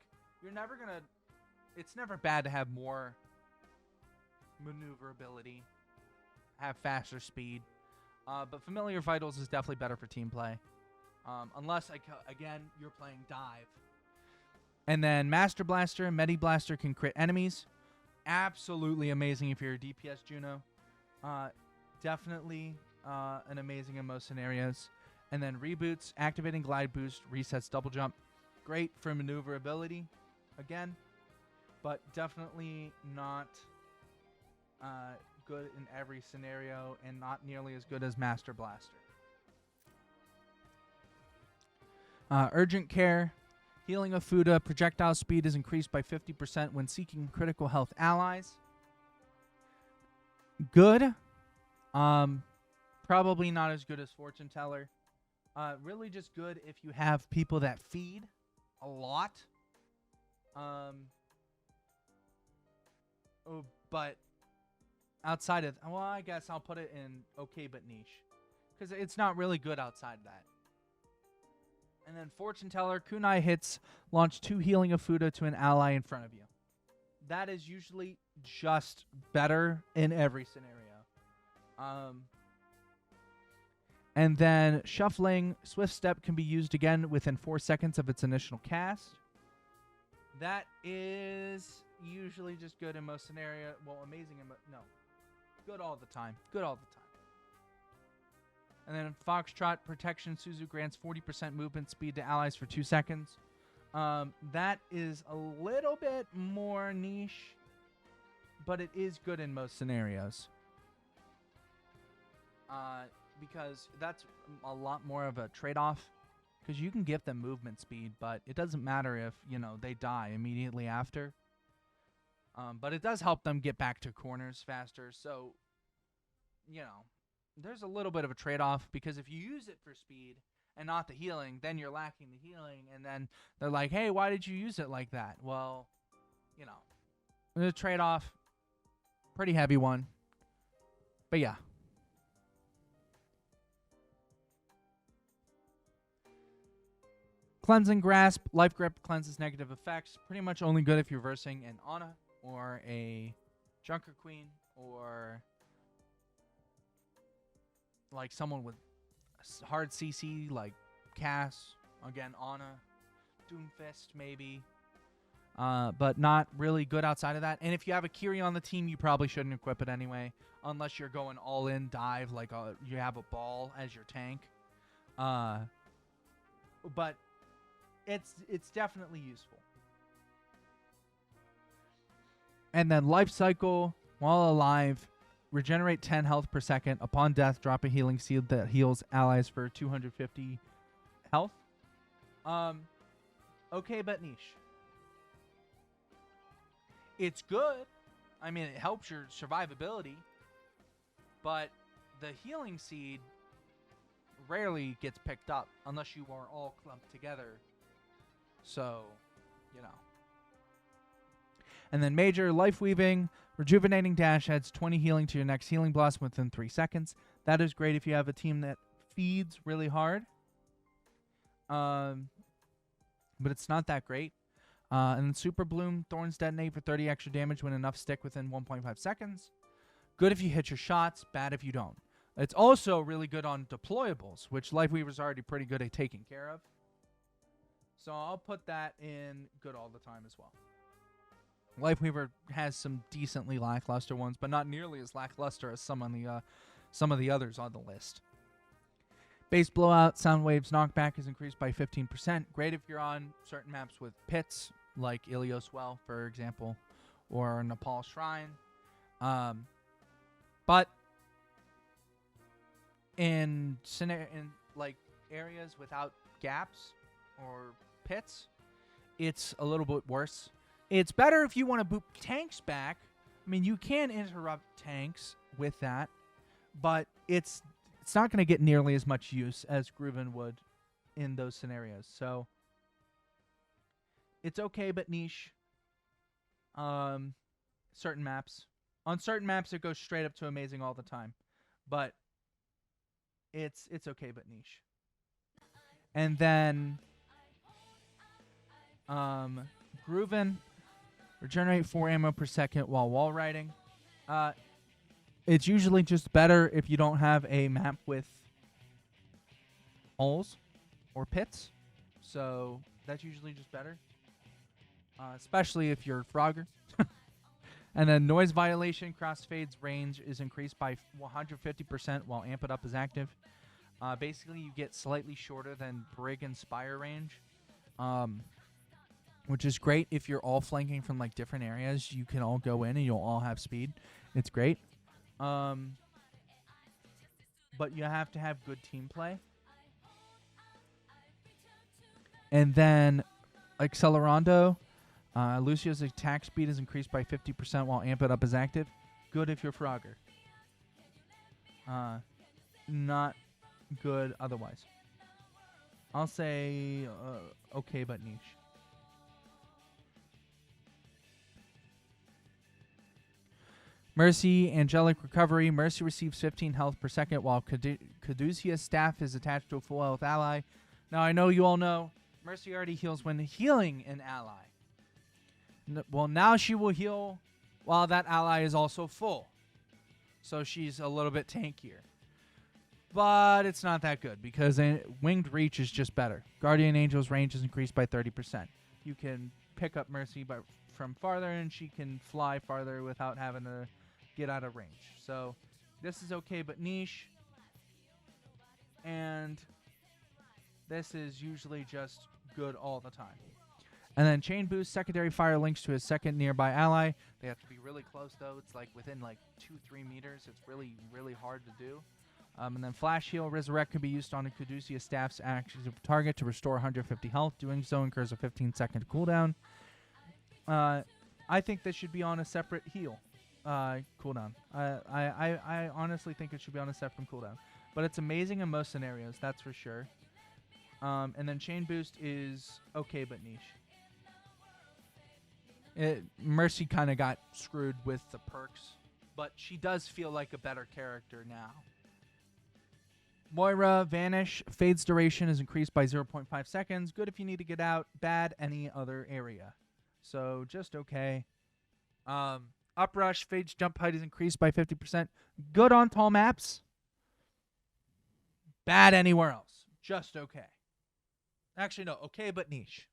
it's never bad to have more maneuverability, have faster speed. But Familiar Vitals is definitely better for team play. Unless, again, you're playing Dive. And then Master Blaster and Medi Blaster can crit enemies. Absolutely amazing if you're a DPS Juno. Definitely an amazing in most scenarios. And then Reboots, activating Glide Boost, resets Double Jump. Great for maneuverability, again. But definitely not good in every scenario and not nearly as good as Master Blaster. Urgent Care. Healing of Fuda. Projectile speed is increased by 50% when seeking critical health allies. Good. Probably not as good as Fortune Teller. Really just good if you have people that feed a lot. But outside of... Well, I guess I'll put it in okay but niche. Because it's not really good outside that. And then Fortune Teller, Kunai hits, launch 2 Healing of Fuda to an ally in front of you. That is usually just better in every scenario. And then Shuffling, Swift Step can be used again within 4 seconds of its initial cast. That is usually just good in most scenarios. Well, amazing in no. Good all the time. Good all the time. And then Foxtrot Protection, Suzu grants 40% movement speed to allies for 2 seconds. That is a little bit more niche, but it is good in most scenarios. Because that's a lot more of a trade-off. Because you can give them movement speed, but it doesn't matter if, they die immediately after. But it does help them get back to corners faster. So, there's a little bit of a trade-off, because if you use it for speed and not the healing, then you're lacking the healing, and then they're like, hey, why did you use it like that? Well, the trade-off, pretty heavy one. But yeah. Cleansing Grasp, Life Grip cleanses negative effects. Pretty much only good if you're versing an Ana or a Junker Queen or like someone with hard CC like Cass, again, Ana, Doomfist maybe, but not really good outside of that. And if you have a Kiri on the team, you probably shouldn't equip it anyway, unless you're going all in dive, like you have a ball as your tank. But it's definitely useful. And then Life Cycle, while alive, regenerate 10 health per second. Upon death, drop a healing seed that heals allies for 250 health. Okay, but niche. It's good. I mean, it helps your survivability. But the healing seed rarely gets picked up unless you are all clumped together. So, And then Major, Life Weaving. Rejuvenating Dash adds 20 healing to your next Healing Blossom within 3 seconds. That is great if you have a team that feeds really hard. But it's not that great. And then Super Bloom, Thorns detonate for 30 extra damage when enough stick within 1.5 seconds. Good if you hit your shots, bad if you don't. It's also really good on deployables, which Life Weaver's already pretty good at taking care of. So I'll put that in good all the time as well. Lifeweaver has some decently lackluster ones, but not nearly as lackluster as some of the others on the list. Base Blowout, Sound Waves knockback is increased by 15%. Great if you're on certain maps with pits, like Ilios Well, for example, or Nepal Shrine. But in like areas without gaps or pits, it's a little bit worse. It's better if you want to boot tanks back. I mean, you can interrupt tanks with that, but it's not going to get nearly as much use as Grooven would in those scenarios. So it's okay, but niche. Certain maps. On certain maps, it goes straight up to amazing all the time, but it's okay, but niche. And then Grooven, regenerate 4 ammo per second while wall riding. Uh, it's usually just better if you don't have a map with holes or pits. So that's usually just better, especially if you're Frogger. And then noise violation, crossfade's range is increased by 150% while Amp It Up is active. Basically, you get slightly shorter than Brig and Spire range, which is great if you're all flanking from like different areas. You can all go in and you'll all have speed. It's great. But you have to have good team play. And then Accelerando. Lucio's attack speed is increased by 50% while Amp It Up is active. Good if you're Frogger. Not good otherwise. I'll say okay but niche. Mercy, Angelic Recovery. Mercy receives 15 health per second while Caduceus Staff is attached to a full health ally. Now I know you all know Mercy already heals when healing an ally. Well, now she will heal while that ally is also full. So she's a little bit tankier. But it's not that good because Winged Reach is just better. Guardian Angel's range is increased by 30%. You can pick up Mercy from farther, and she can fly farther without having to get out of range. So this is okay but niche. And this is usually just good all the time. And then Chain Boost, secondary fire links to a second nearby ally. They have to be really close, though. It's like within like 2-3 meters. It's really, really hard to do. And then Flash Heal, Resurrect can be used on a Caduceus Staff's active target to restore 150 health. Doing so incurs a 15-second cooldown. I think this should be on a separate heal cooldown. I honestly think it should be on a separate cooldown. But it's amazing in most scenarios, that's for sure. And then Chain Boost is okay but niche. Mercy kind of got screwed with the perks, but she does feel like a better character now. Moira, Vanish. Fade's duration is increased by 0.5 seconds. Good if you need to get out. Bad any other area. So just okay. Uprush. Fade's jump height is increased by 50%. Good on tall maps. Bad anywhere else. Just okay. Actually, no. Okay but niche.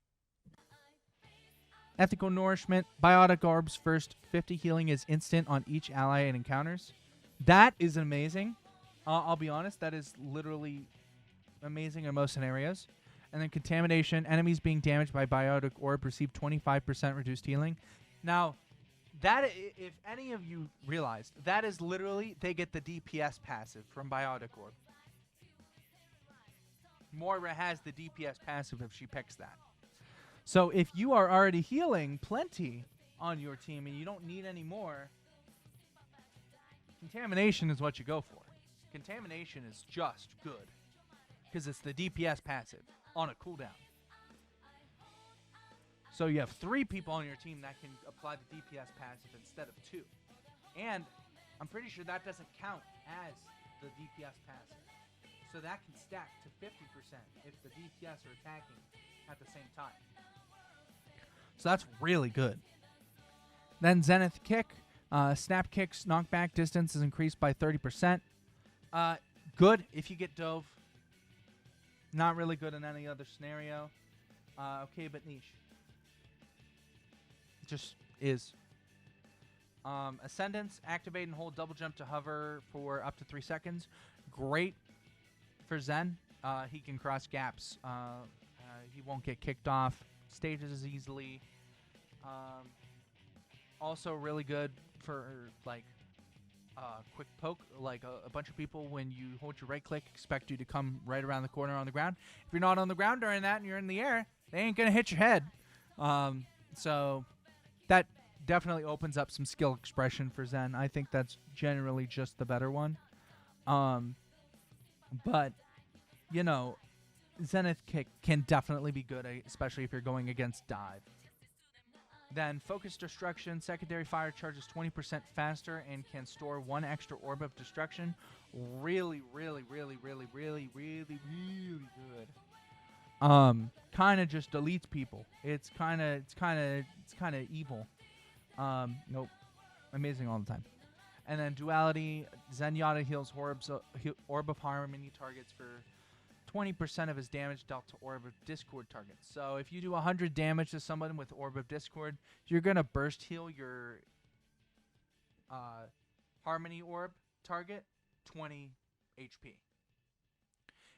Ethical Nourishment. Biotic Orbs first 50 healing is instant on each ally it encounters. That is amazing. I'll be honest, that is literally amazing in most scenarios. And then Contamination. Enemies being damaged by Biotic Orb receive 25% reduced healing. Now, that if any of you realized, that is literally, they get the DPS passive from Biotic Orb. Moira has the DPS passive if she picks that. So if you are already healing plenty on your team and you don't need any more, Contamination is what you go for. Contamination is just good because it's the DPS passive on a cooldown. So you have 3 people on your team that can apply the DPS passive instead of 2. And I'm pretty sure that doesn't count as the DPS passive. So that can stack to 50% if the DPS are attacking at the same time. So that's really good. Then Zenith Kick. Snap Kick's knockback distance is increased by 30%. Good if you get Dove. Not really good in any other scenario. Okay, but niche. It just is. Ascendance. Activate and hold double jump to hover for up to 3 seconds. Great for Zen. He can cross gaps. He won't get kicked off stages as easily. Also really good for like quick poke. Like a bunch of people, when you hold your right click, expect you to come right around the corner on the ground. If you're not on the ground during that and you're in the air, they ain't gonna hit your head. So that definitely opens up some skill expression for Zen. I think that's generally just the better one. But you know, Zenith Kick can definitely be good, especially if you're going against dive. Then Focus Destruction. Secondary fire charges 20% faster and can store 1 extra orb of destruction. Really, really, really, really, really, really, really good. Kind of just deletes people. It's kind of evil. Nope. Amazing all the time. And then Duality, Zenyatta heals Orb of Harmony targets for 20% of his damage dealt to Orb of Discord targets. So if you do 100 damage to someone with Orb of Discord, you're going to burst heal your Harmony Orb target 20 HP.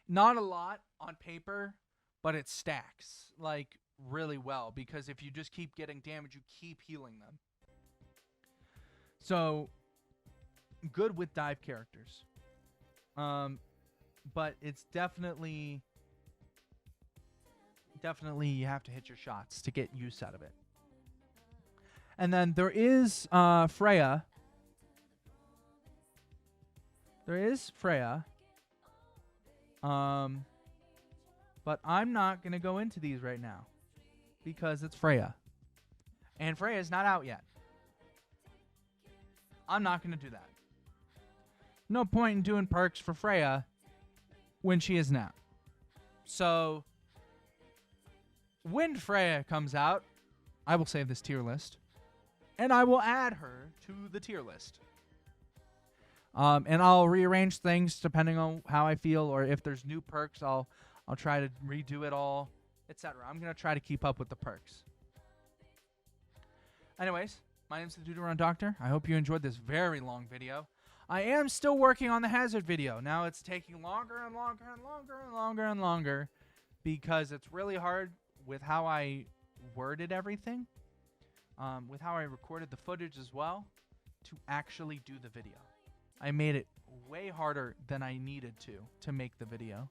Not a lot on paper, but it stacks like really well, because if you just keep getting damage, you keep healing them. So good with dive characters. But it's definitely you have to hit your shots to get use out of it. And then there is Freya. There is Freya. But I'm not going to go into these right now because it's Freya. And Freya's not out yet. I'm not going to do that. No point in doing perks for Freya when she isn't out. So when Freya comes out, I will save this tier list. And I will add her to the tier list. And I'll rearrange things depending on how I feel, or if there's new perks, I'll try to redo it all, etc. I'm going to try to keep up with the perks. Anyways, my name's the Deuteron Doctor. I hope you enjoyed this very long video. I am still working on the hazard video. Now it's taking longer and longer and longer and longer and longer because it's really hard with how I worded everything, with how I recorded the footage as well, to actually do the video. I made it way harder than I needed to make the video.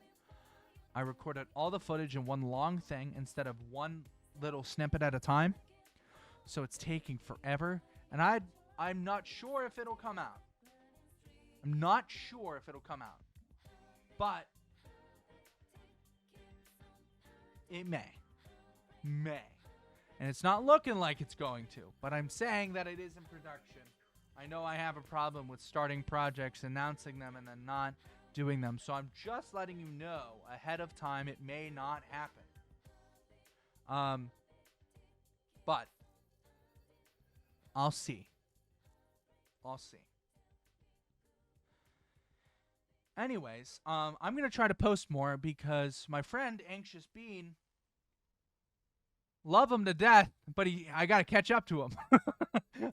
I recorded all the footage in one long thing instead of one little snippet at a time. So it's taking forever, and I'm not sure if it'll come out. I'm not sure if it'll come out. But it may. May. And it's not looking like it's going to, but I'm saying that it is in production. I know I have a problem with starting projects, announcing them, and then not doing them. So I'm just letting you know ahead of time it may not happen. But I'll see. I'll see. Anyways, I'm going to try to post more because my friend Anxious Bean, love him to death, but I got to catch up to him.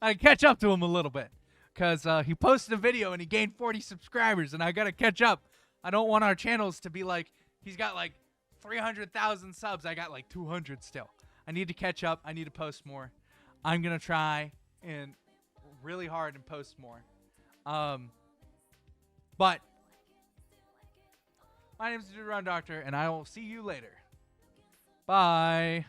I catch up to him a little bit because he posted a video and he gained 40 subscribers, and I got to catch up. I don't want our channels to be like, he's got like 300,000 subs. I got like 200 still. I need to catch up. I need to post more. I'm going to try and really hard and post more. But my name is the Deuteron Doctor, and I will see you later. Bye.